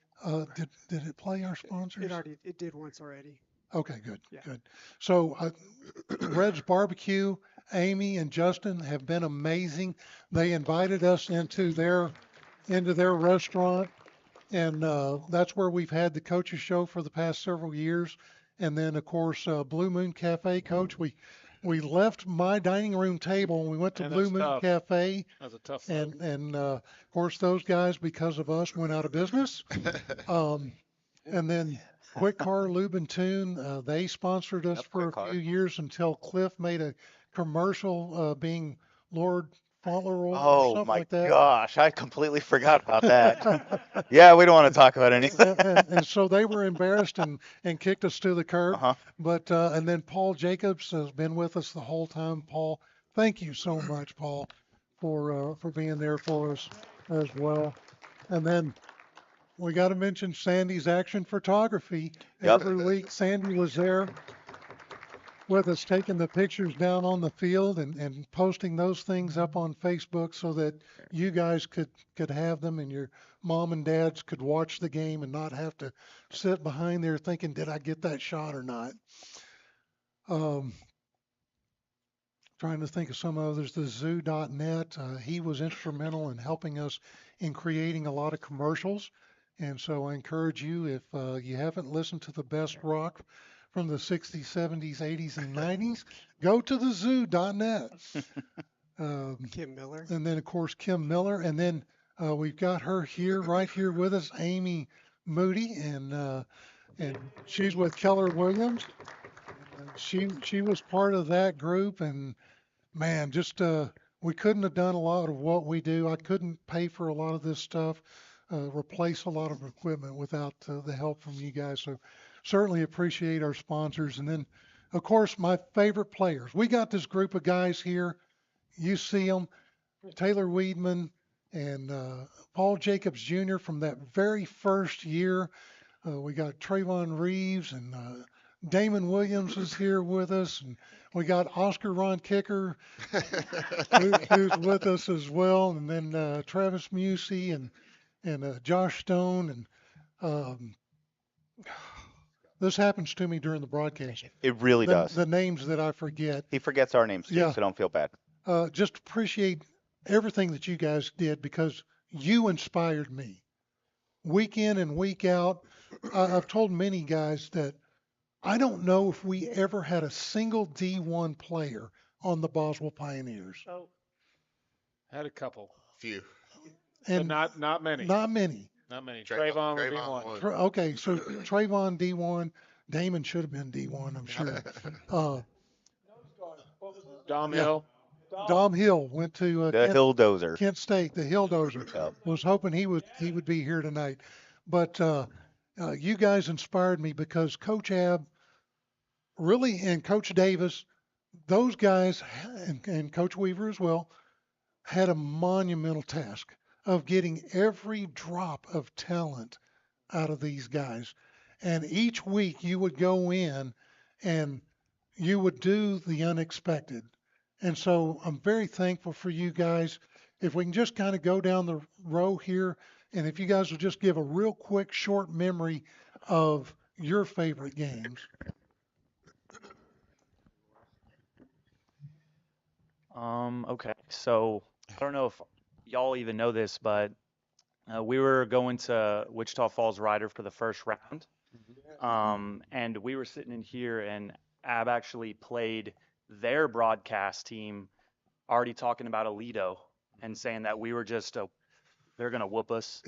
Speaker 3: did it play our sponsors?
Speaker 2: It did once already.
Speaker 3: Okay, good,
Speaker 2: Yeah.
Speaker 3: good. So Red's Barbecue, Amy and Justin have been amazing. They invited us into their restaurant, and that's where we've had the coaches show for the past several years. And then of course Blue Moon Cafe, Coach. We left my dining room table and we went to
Speaker 4: Man,
Speaker 3: Blue
Speaker 4: that's
Speaker 3: Moon
Speaker 4: tough.
Speaker 3: Cafe.
Speaker 4: That was a tough
Speaker 3: And of course those guys, because of us, went out of business. And then Quick Car Lube and Tune, they sponsored us for a few years until Cliff made a commercial being Lord Fauntleroy or
Speaker 12: Oh
Speaker 3: something
Speaker 12: my
Speaker 3: like that.
Speaker 12: gosh, I completely forgot about that. Yeah, we don't want to talk about anything.
Speaker 3: And so they were embarrassed and kicked us to the curb.
Speaker 12: Uh-huh.
Speaker 3: But and then Paul Jacobs has been with us the whole time. Paul, thank you so much, Paul, for being there for us as well. And then we got to mention Sandy's Action Photography.
Speaker 12: Yep.
Speaker 3: Every week, Sandy was there with us, taking the pictures down on the field and posting those things up on Facebook so that you guys could have them and your mom and dads could watch the game and not have to sit behind there thinking, did I get that shot or not? Trying to think of some others. The zoo.net, he was instrumental in helping us in creating a lot of commercials. And so I encourage you, if you haven't listened to the best rock from the 60s, 70s, 80s, and 90s, go to the zoo.net.
Speaker 2: Kim Miller.
Speaker 3: And then, of course, Kim Miller. And then we've got her here, right here with us, Amy Moody. And she's with Keller Williams. She was part of that group. And, man, just we couldn't have done a lot of what we do. I couldn't pay for a lot of this stuff. Replace a lot of equipment without the help from you guys. So certainly appreciate our sponsors. And then, of course, my favorite players. We got this group of guys here. You see them, Taylor Weedman and Paul Jacobs Jr. from that very first year. We got Trayvon Reeves and Damon Williams is here with us. And we got Oscar Ron Kicker, who's with us as well. And then Travis Musey and Josh Stone, and this happens to me during the broadcast.
Speaker 12: It really does.
Speaker 3: The names that I forget.
Speaker 12: He forgets our names too,
Speaker 3: Yeah.
Speaker 12: so don't feel bad.
Speaker 3: Just appreciate everything that you guys did because you inspired me. week in and week out. I've told many guys that I don't know if we ever had a single D1 player on the Boswell Pioneers.
Speaker 4: Had a couple,
Speaker 8: Few.
Speaker 4: but
Speaker 3: And
Speaker 4: not many.
Speaker 3: not many.
Speaker 4: Not many.
Speaker 8: Trayvon
Speaker 4: Trayvon would be
Speaker 8: Trayvon
Speaker 4: one.
Speaker 8: won.
Speaker 3: Okay, so Trayvon D1, Damon should have been D1, I'm sure.
Speaker 4: Dom
Speaker 3: Yeah.
Speaker 4: Hill.
Speaker 3: Dom Hill went to
Speaker 12: The Hilldozer.
Speaker 3: Kent State, the Hilldozer.
Speaker 12: Yep.
Speaker 3: Was hoping he would be here tonight, but you guys inspired me because Coach Ab really and Coach Davis, those guys and Coach Weaver as well had a monumental task of getting every drop of talent out of these guys, and each week you would go in and you would do the unexpected. And so I'm very thankful for you guys. If we can just kind of go down the row here, and if you guys will just give a real quick, short memory of your favorite games.
Speaker 15: Okay. So I don't know if y'all even know this, but we were going to Wichita Falls Rider for the first round. And we were sitting in here, and Ab actually played their broadcast team, already talking about Alito and saying that we were just they're gonna whoop us.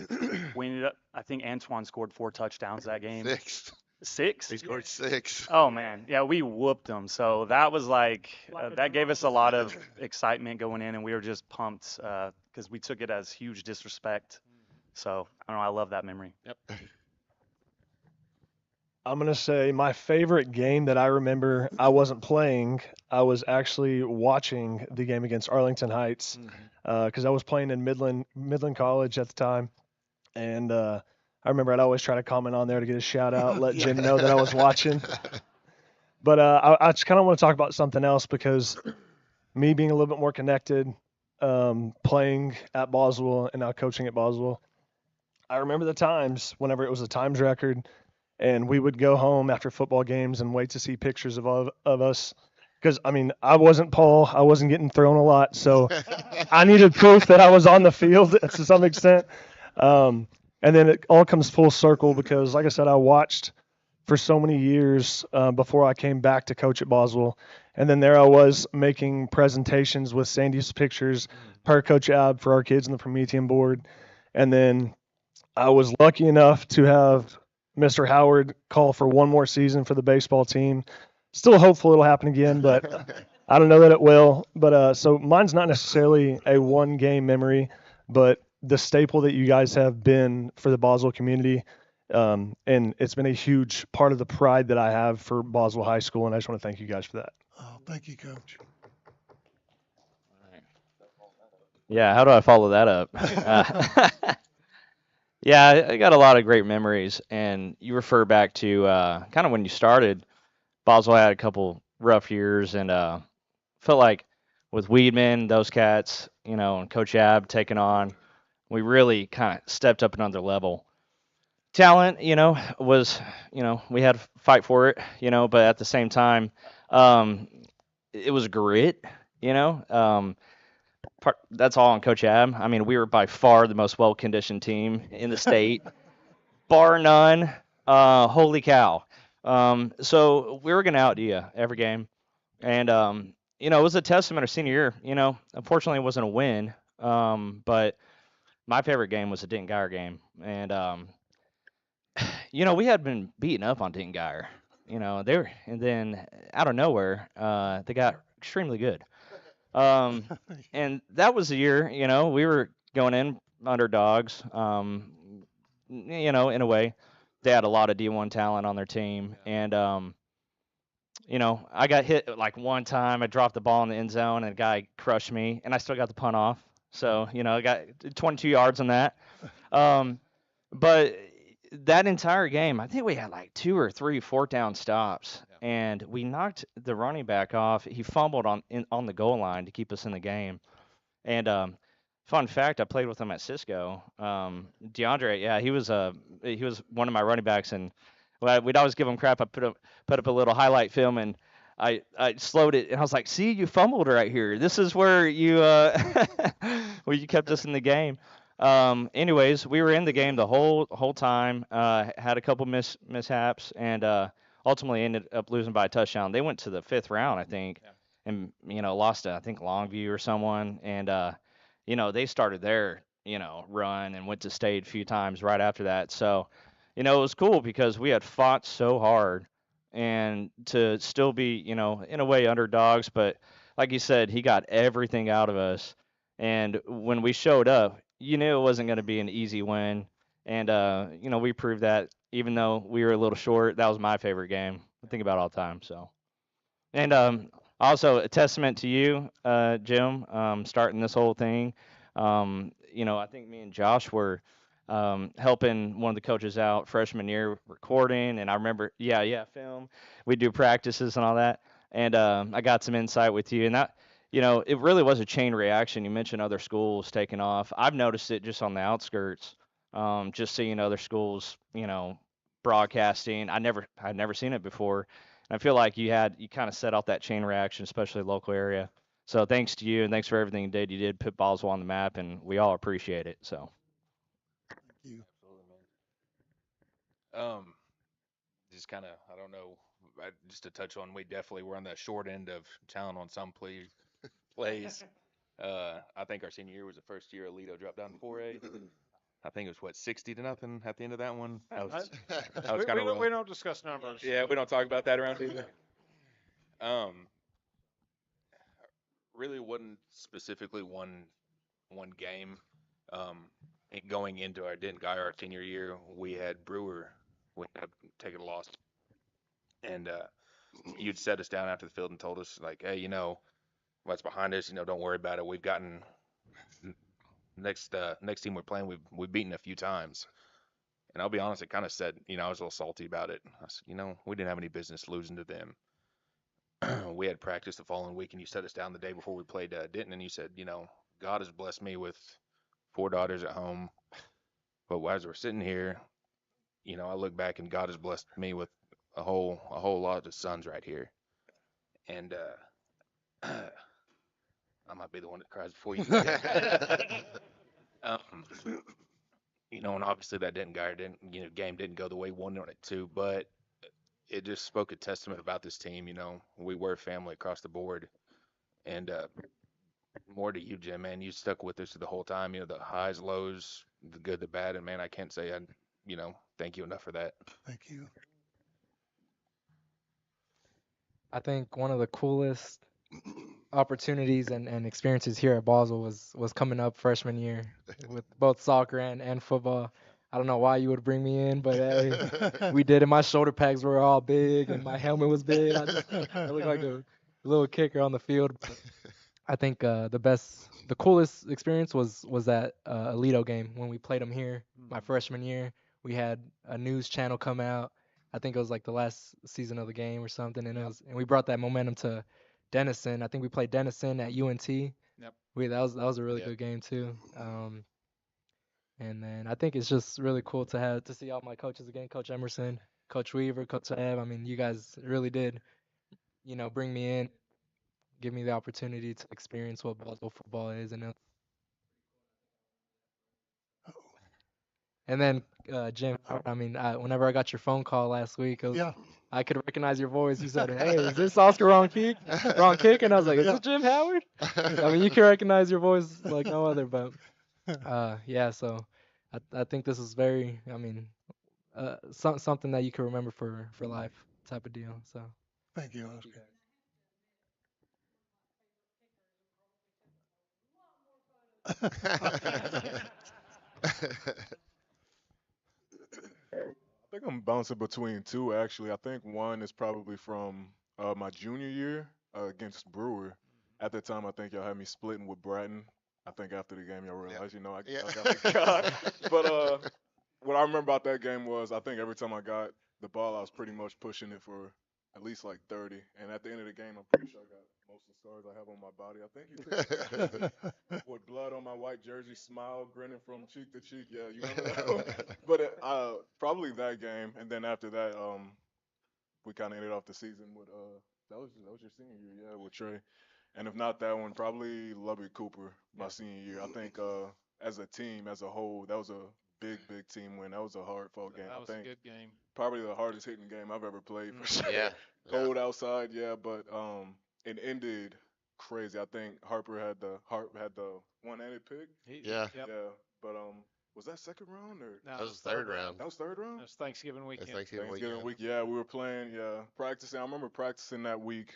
Speaker 15: We ended up, I think Antoine scored 4 touchdowns that game.
Speaker 8: 6.
Speaker 15: 6?
Speaker 8: He scored 6.
Speaker 15: Oh man, yeah, we whooped them. So that was like that gave us a lot of excitement going in, and we were just pumped because we took it as huge disrespect. So I don't know, I love that memory.
Speaker 4: Yep.
Speaker 16: I'm going to say my favorite game that I remember, I wasn't playing. I was actually watching the game against Arlington Heights because I was playing in Midland College at the time. And I remember I'd always try to comment on there to get a shout out, let Jim know that I was watching. But I just kind of want to talk about something else because me being a little bit more connected, playing at Boswell and now coaching at Boswell, I remember the times whenever it was a times record. And we would go home after football games and wait to see pictures of us. Because, I mean, I wasn't Paul. I wasn't getting thrown a lot. So I needed proof that I was on the field to some extent. And then it all comes full circle because, like I said, I watched for so many years before I came back to coach at Boswell. And then there I was making presentations with Sandy's pictures per Coach Ab for our kids in the Promethean board. And then I was lucky enough to have Mr. Howard call for one more season for the baseball team. Still hopeful it'll happen again, but I don't know that it will. But so mine's not necessarily a one game memory, but the staple that you guys have been for the Boswell community. And it's been a huge part of the pride that I have for Boswell High School. And I just want to thank you guys for that.
Speaker 3: Oh, thank you, Coach.
Speaker 9: Yeah, how do I follow that up? Yeah, I got a lot of great memories, and you refer back to kind of when you started. Boswell had a couple rough years, and felt like with Weedman, those cats, and Coach Ab taking on, we really kind of stepped up another level. Talent, was, we had to fight for it, but at the same time, it was grit, that's all on Coach Ab. I mean, we were by far the most well-conditioned team in the state, bar none. Holy cow! So we were gonna outdo you every game, and it was a testament our senior year. Unfortunately, it wasn't a win. But my favorite game was the Denton Geyer game, and we had been beaten up on Denton Geyer. And then out of nowhere, they got extremely good. And that was the year, we were going in underdogs, in a way. They had a lot of D1 talent on their team. And, I got hit like one time. I dropped the ball in the end zone and a guy crushed me, and I still got the punt off. So, I got 22 yards on that. But that entire game, I think we had like 2 or 3 fourth down stops, and we knocked the running back off. He fumbled on the goal line to keep us in the game. And fun fact, I played with him at Cisco. DeAndre, yeah, he was one of my running backs, and we'd always give him crap. I put up a little highlight film, and I slowed it, and I was like, "See, you fumbled right here. This is where you where you kept us in the game." Anyways, we were in the game the whole time. Had a couple mishaps, and ultimately ended up losing by a touchdown. They went to the 5th round, I think, and lost to, I think, Longview or someone. And they started their run and went to state a few times right after that. So it was cool because we had fought so hard, and to still be in a way underdogs, but like you said, he got everything out of us. And when we showed up, you knew it wasn't going to be an easy win. And, we proved that even though we were a little short, that was my favorite game. I think about it all the time. So, and also a testament to you, Jim, starting this whole thing. I think me and Josh were helping one of the coaches out freshman year recording. And I remember, yeah, film. We do practices and all that. And I got some insight with you. And that, it really was a chain reaction. You mentioned other schools taking off. I've noticed it just on the outskirts, just seeing other schools, broadcasting. I'd never seen it before. And I feel like you kind of set off that chain reaction, especially local area. So thanks to you and thanks for everything you did. You did put Boswell on the map, and we all appreciate it. So.
Speaker 3: You.
Speaker 17: Just kind of, I don't know, just to touch on, we definitely were on the short end of town on some plays. I think our senior year was the first year Alito dropped down to 4A. I think it was 60-0 at the end of that one. That was kind of
Speaker 4: we don't discuss numbers.
Speaker 17: Yeah, we don't talk about that around here. Really wasn't specifically one game. Going into our our senior year, we had Brewer. We had taken a loss, and you'd set us down after the field and told us like, hey, what's behind us? Don't worry about it. We've gotten next team we're playing. We've beaten a few times, and I'll be honest, it kind of said, I was a little salty about it. I said, we didn't have any business losing to them. We had practice the following week, and you set us down the day before we played Denton, and you said, God has blessed me with 4 daughters at home, but as we're sitting here, I look back and God has blessed me with a whole lot of sons right here, and I might be the one that cries before you. And obviously that game didn't go the way we wanted it to, but it just spoke a testament about this team. We were family across the board, and more to you, Jim, man. You stuck with us the whole time. The highs, lows, the good, the bad, and man, I can't say I thank you enough for that.
Speaker 3: Thank you.
Speaker 18: I think one of the coolest opportunities and experiences here at Boswell was coming up freshman year with both soccer and football. I don't know why you would bring me in, but hey, we did it. My shoulder pads were all big and my helmet was big. I looked like a little kicker on the field. But I think the coolest experience was that Alito game when we played them here my freshman year. We had a news channel come out. I think it was like the last season of the game or something, and we brought that momentum to Denison. I think we played Denison at UNT.
Speaker 4: Yep.
Speaker 18: That was a really good game too. And then I think it's just really cool to see all my coaches again, Coach Emerson, Coach Weaver, Coach Ebb. I mean, you guys really did, bring me in, give me the opportunity to experience what Boswell football is, and then Jim, I mean, whenever I got your phone call last week, I could recognize your voice. You said, "Hey, is this Oscar wrong kick?" Wrong kick, and I was like, "Is this Jim Howard?" I mean, you can recognize your voice like no other. But yeah, so I think this is very, I mean, something that you can remember for life type of deal. So
Speaker 3: Thank you, Oscar.
Speaker 19: I think I'm bouncing between two actually. I think one is probably from my junior year against Brewer. At the time, I think y'all had me splitting with Bratton. I think after the game, y'all realized, I got the guy. But what I remember about that game was I think every time I got the ball, I was pretty much pushing it for at least like 30. And at the end of the game, I'm pretty sure I got most of the scars I have on my body. I think you with blood on my white jersey, smile, grinning from cheek to cheek. Yeah, you remember that one? But probably that game. And then after that, we kind of ended off the season with that was your senior year, yeah, with Trey. And if not that one, probably Lubbock Cooper my senior year. I think as a team, as a whole, that was a big, big team win. That was a hard fought game.
Speaker 4: That
Speaker 19: I
Speaker 4: was a
Speaker 19: think
Speaker 4: good game.
Speaker 19: probably the hardest hitting game I've ever played for sure.
Speaker 8: Yeah.
Speaker 19: Cold outside, yeah, but it ended crazy. I think Harp had the one-handed pick.
Speaker 8: Yeah.
Speaker 4: Yep.
Speaker 19: Yeah, but was that second round or?
Speaker 4: No,
Speaker 8: That was third round.
Speaker 19: That was third round.
Speaker 4: That was Thanksgiving
Speaker 8: That's
Speaker 4: weekend.
Speaker 8: Thanksgiving
Speaker 19: Week,
Speaker 8: weekend.
Speaker 19: yeah, we were playing, yeah, practicing. I remember practicing that week,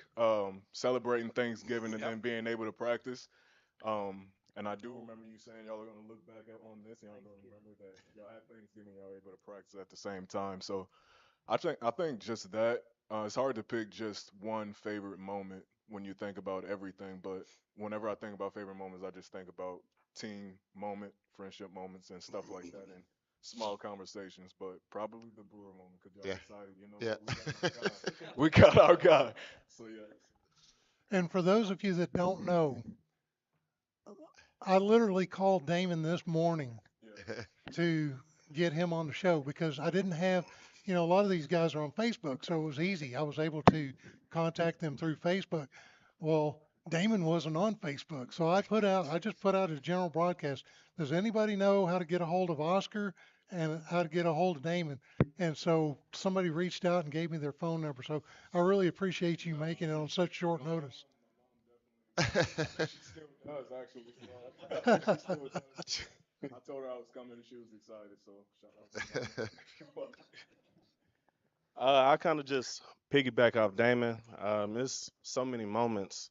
Speaker 19: celebrating Thanksgiving and then being able to practice. And I do remember you saying y'all are gonna look back on this and y'all gonna remember that y'all at Thanksgiving y'all were able to practice at the same time. So I think just that it's hard to pick just one favorite moment when you think about everything. But whenever I think about favorite moments, I just think about team moment, friendship moments, and stuff like that, and small conversations. But probably the Brewer moment because y'all
Speaker 8: Yeah.
Speaker 19: decided, you know,
Speaker 8: Yeah.
Speaker 19: we got our guy. So yeah.
Speaker 3: And for those of you that don't know, I literally called Damon this morning to get him on the show because I didn't have, a lot of these guys are on Facebook, so it was easy. I was able to contact them through Facebook. Well, Damon wasn't on Facebook, so I just put out a general broadcast. Does anybody know how to get a hold of Oscar and how to get a hold of Damon? And so somebody reached out and gave me their phone number. So I really appreciate you making it on such short notice.
Speaker 19: She still does actually. She still does. I told her I was coming and she was excited, so shout out to mom.
Speaker 20: I kind of just piggyback off Damon. It's so many moments,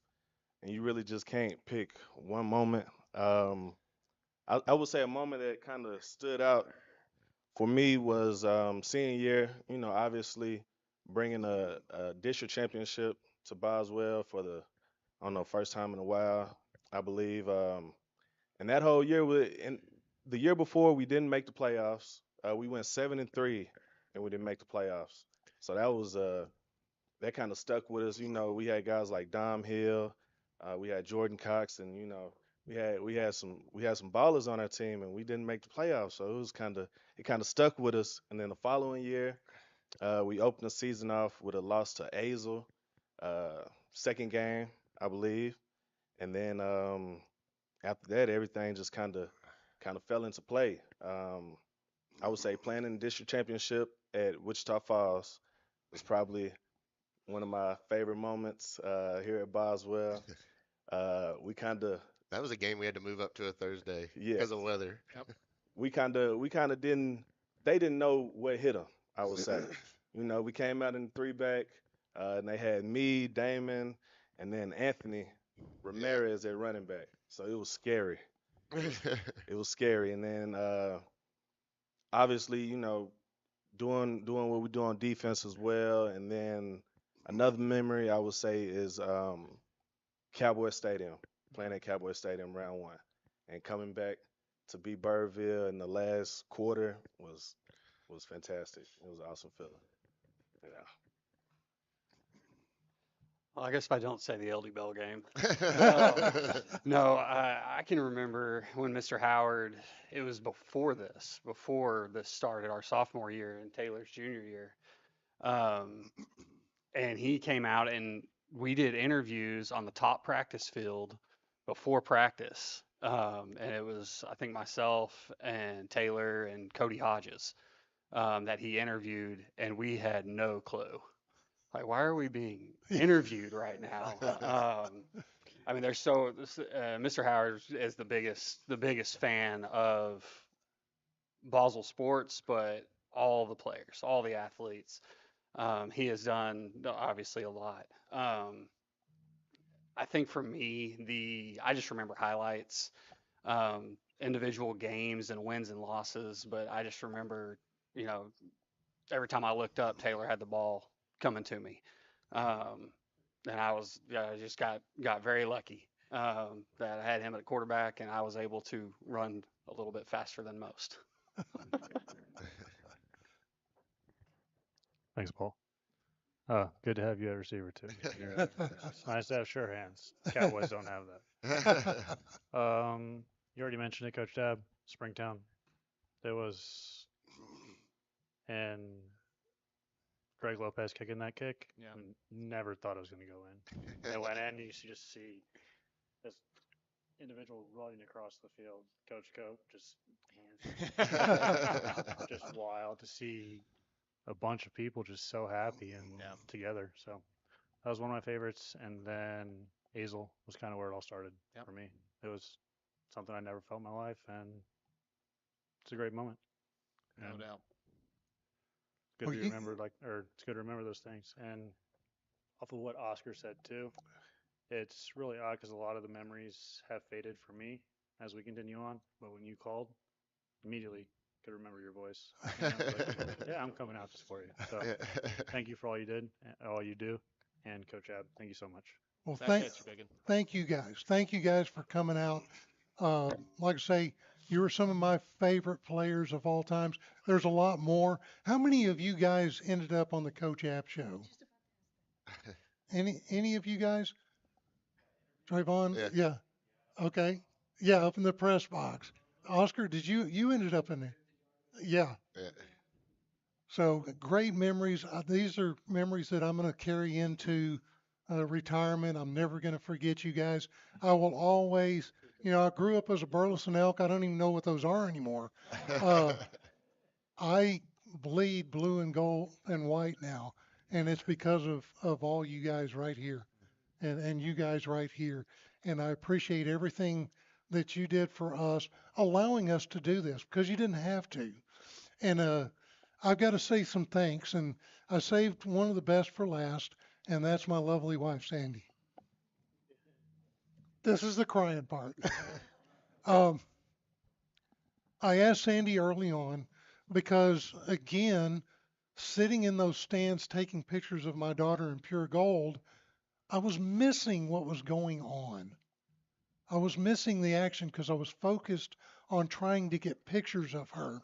Speaker 20: and you really just can't pick one moment. I would say a moment that kind of stood out for me was senior year. Obviously bringing a district championship to Boswell for I don't know, first time in a while, I believe. And that whole year, and the year before, we didn't make the playoffs. We went 7-3, and we didn't make the playoffs. So that was that kind of stuck with us. We had guys like Dom Hill, we had Jordan Cox, and we had some ballers on our team, and we didn't make the playoffs. So it kind of stuck with us. And then the following year, we opened the season off with a loss to Azel, second game, I believe, and then after that, everything just kind of fell into play. I would say playing in the district championship at Wichita Falls was probably one of my favorite moments here at Boswell.
Speaker 8: That was a game we had to move up to a Thursday
Speaker 20: Yeah.
Speaker 8: because of weather.
Speaker 4: Yep.
Speaker 20: we kind of didn't. They didn't know what hit them. I would say. We came out in the three back, and they had me, Damon, and then Anthony Ramirez at running back. So it was scary. It was scary, and then obviously, doing what we do on defense as well. And then another memory I would say is Cowboy Stadium, playing at Cowboy Stadium round one, and coming back to beat Burville in the last quarter was fantastic. It was an awesome feeling. Yeah.
Speaker 11: Well, I guess if I don't say the LD Bell game. No, I can remember when Mr. Howard, it was before this started, our sophomore year and Taylor's junior year. And he came out and we did interviews on the top practice field before practice. And it was, I think, myself and Taylor and Cody Hodges that he interviewed, and we had no clue. Like, why are we being interviewed right now? I mean, Mr. Howard is the biggest fan of Boswellsports, but all the players, all the athletes. He has done obviously a lot. I think for me, I just remember highlights, individual games and wins and losses, but I just remember, every time I looked up, Taylor had the ball coming to me. And I just got very lucky that I had him at quarterback and I was able to run a little bit faster than most.
Speaker 10: Thanks, Paul. Good to have you at receiver too. It's nice to have sure hands. Cowboys don't have that. You already mentioned it, Coach Dab. Springtown. It was, and Greg Lopez kicking that kick.
Speaker 4: Yeah.
Speaker 10: Never thought it was going to go in. It went in. You just see this individual running across the field, Coach Cope, just just wild to see a bunch of people just so happy and together. So that was one of my favorites. And then Hazel was kind of where it all started for me. It was something I never felt in my life, and it's a great moment.
Speaker 4: No
Speaker 10: And
Speaker 4: doubt.
Speaker 10: Good
Speaker 3: Well,
Speaker 10: to
Speaker 3: you-
Speaker 10: remember, it's good to remember those things. And off of what Oscar said too, it's really odd because a lot of the memories have faded for me as we continue on. But when you called, immediately could remember your voice. And I was like, yeah, I'm coming out just for you. So thank you for all you did, all you do, and Coach Ab, thank you so much.
Speaker 3: Well,
Speaker 4: Back
Speaker 3: thank,
Speaker 4: at you, Biggin.
Speaker 3: thank you guys. Thank you guys for coming out. Like I say, you were some of my favorite players of all times. There's a lot more. How many of you guys ended up on the Coach App show? Any of you guys? Trayvon?
Speaker 8: Yeah.
Speaker 3: Yeah. Okay. Yeah, up in the press box. Oscar, you ended up in there? Yeah.
Speaker 8: Yeah.
Speaker 3: So great memories. These are memories that I'm going to carry into retirement. I'm never going to forget you guys. I will always, I grew up as a Burleson Elk. I don't even know what those are anymore. I bleed blue and gold and white now, and it's because of all you guys right here, and you guys right here. And I appreciate everything that you did for us, allowing us to do this because you didn't have to. And I've got to say some thanks, and I saved one of the best for last, and that's my lovely wife, Sandy. This is the crying part. um, I asked Sandy early on because, again, sitting in those stands taking pictures of my daughter in pure gold, I was missing what was going on. I was missing the action because I was focused on trying to get pictures of her.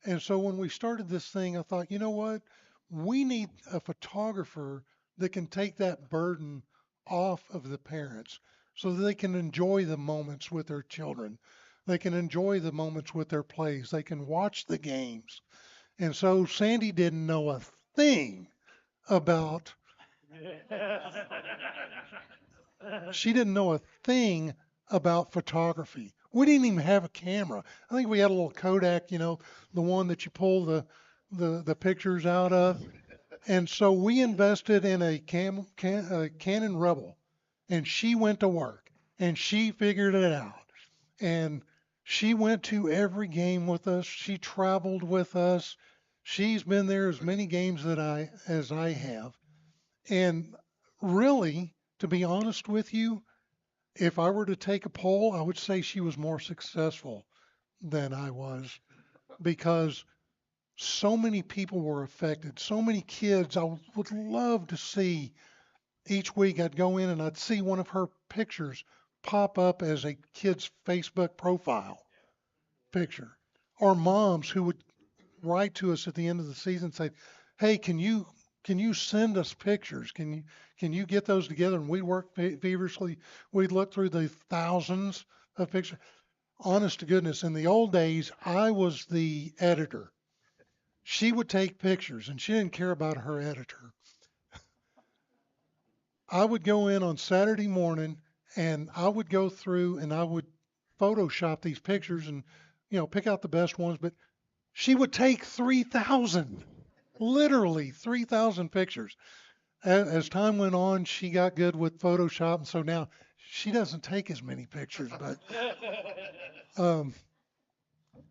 Speaker 3: And so when we started this thing, I thought, you know what? We need a photographer that can take that burden off of the parents so that they can enjoy the moments with their children. They can enjoy the moments with their plays. They can watch the games. And so Sandy didn't know a thing about, she didn't know a thing about photography. We didn't even have a camera. I think we had a little Kodak, the one that you pull the pictures out of. And so we invested in a Canon Rebel, and she went to work and she figured it out. And she went to every game with us. She traveled with us. She's been there as many games as I have. And really, to be honest with you, if I were to take a poll, I would say she was more successful than I was because so many people were affected. So many kids I would love to see. Each week I'd go in and I'd see one of her pictures pop up as a kid's Facebook profile picture. Or moms who would write to us at the end of the season and say, "Hey, can you send us pictures? Can you get those together?" And we'd work feverishly. We'd look through the thousands of pictures. Honest to goodness, in the old days, I was the editor. She would take pictures, and she didn't care about her editor. I would go in on Saturday morning, and I would go through and I would Photoshop these pictures and pick out the best ones. But she would take 3,000, literally 3,000 pictures. As time went on, she got good with Photoshop, and so now she doesn't take as many pictures. But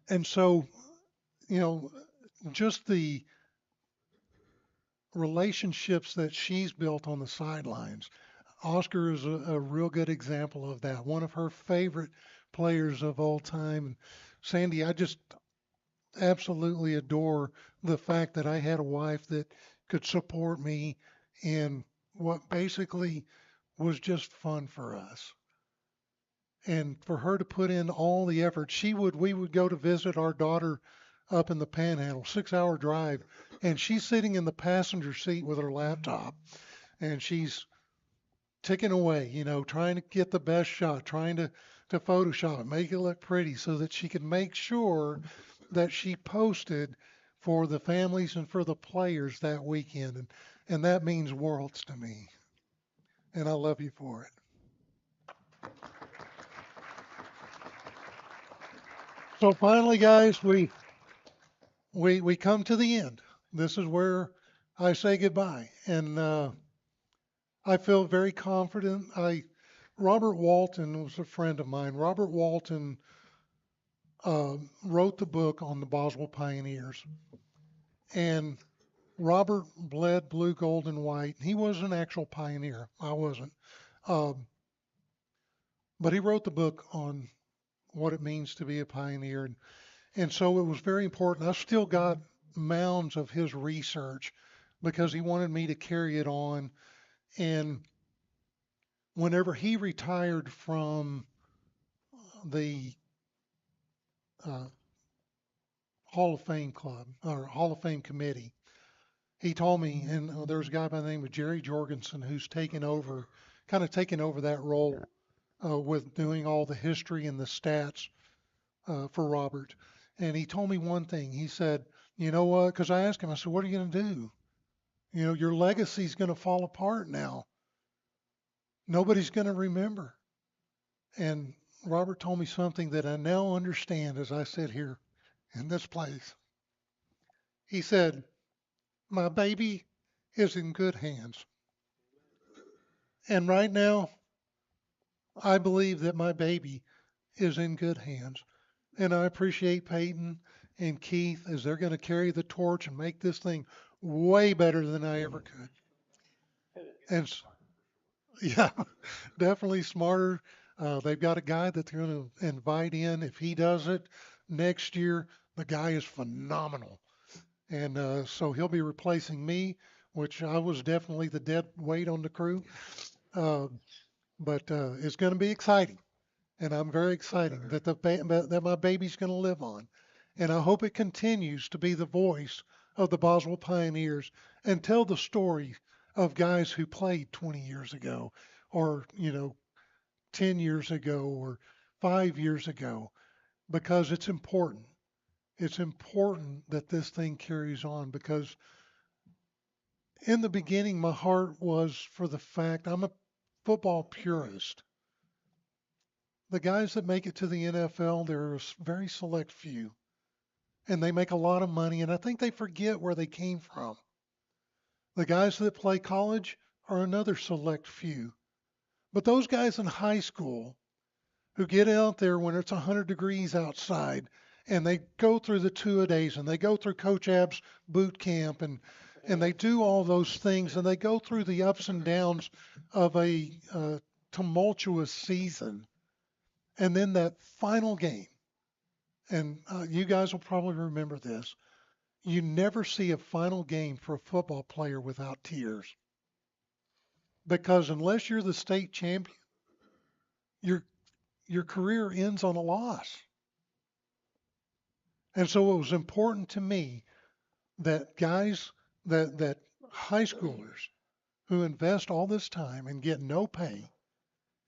Speaker 3: and so just the relationships that she's built on the sidelines. Oscar is a real good example of that. One of her favorite players of all time. And Sandy, I just absolutely adore the fact that I had a wife that could support me in what basically was just fun for us. And for her to put in all the effort, we would go to visit our daughter up in the Panhandle, 6-hour drive, and she's sitting in the passenger seat with her laptop, and she's ticking away, trying to get the best shot, trying to Photoshop it, make it look pretty so that she could make sure that she posted for the families and for the players that weekend. And that means worlds to me. And I love you for it. So finally, guys, we come to the end. This is where I say goodbye, and I feel very confident. Robert Walton was a friend of mine. Robert Walton wrote the book on the Boswell Pioneers, and Robert bled blue, gold, and white. He was an actual pioneer. I wasn't, um, but he wrote the book on what it means to be a pioneer, and so it was very important. I've still got mounds of his research because he wanted me to carry it on. And whenever he retired from the uh, Hall of Fame club or Hall of Fame committee, he told me, and there's a guy by the name of Jerry Jorgensen who's kind of taken over that role with doing all the history and the stats for Robert. And he told me one thing. He said, you know what? Because I asked him, I said, what are you going to do? You know, your legacy's going to fall apart now. Nobody's going to remember. And Robert told me something that I now understand as I sit here in this place. He said, my baby is in good hands. And right now, I believe that my baby is in good hands. And I appreciate Peyton and Keith as they're going to carry the torch and make this thing way better than I ever could. And yeah, definitely smarter. They've got a guy that they're going to invite in. If he does it next year, the guy is phenomenal. And so he'll be replacing me, which I was definitely the dead weight on the crew. But it's going to be exciting. And I'm very excited that that my baby's going to live on. And I hope it continues to be the voice of the Boswell Pioneers and tell the story of guys who played 20 years ago or, 10 years ago or 5 years ago, because it's important. It's important that this thing carries on because in the beginning, my heart was for the fact I'm a football purist. The guys that make it to the NFL, they're a very select few, and they make a lot of money, and I think they forget where they came from. The guys that play college are another select few. But those guys in high school who get out there when it's 100 degrees outside and they go through the two-a-days and they go through Coach Ab's boot camp and they do all those things and they go through the ups and downs of a tumultuous season. And then that final game, and you guys will probably remember this, you never see a final game for a football player without tears. Because unless you're the state champion, your career ends on a loss. And so it was important to me that guys, that high schoolers who invest all this time and get no pay,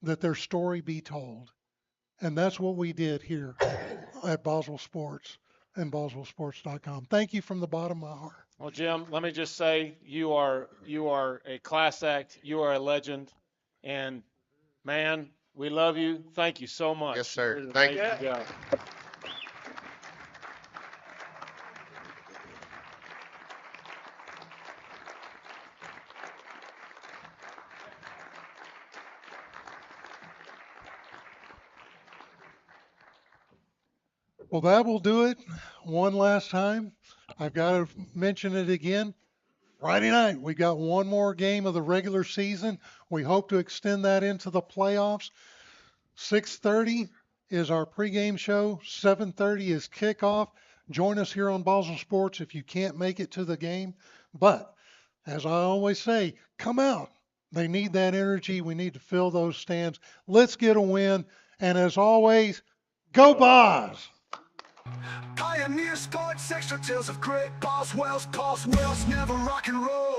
Speaker 3: that their story be told. And that's what we did here at Boswell Sports and Boswellsports.com. Thank you from the bottom of my heart.
Speaker 4: Well, Jim, let me just say you are a class act. You are a legend, and man, we love you. Thank you so much.
Speaker 8: Yes, sir.
Speaker 4: It was an
Speaker 8: Thank you.
Speaker 4: amazing job.
Speaker 3: Well, that will do it. One last time. I've got to mention it again. Friday night, we got one more game of the regular season. We hope to extend that into the playoffs. 6:30 is our pregame show. 7:30 is kickoff. Join us here on Boswell Sports if you can't make it to the game. But as I always say, come out. They need that energy. We need to fill those stands. Let's get a win. And as always, go Boz!
Speaker 1: Pioneer sports, extra tales of great Boswell's never rock and roll.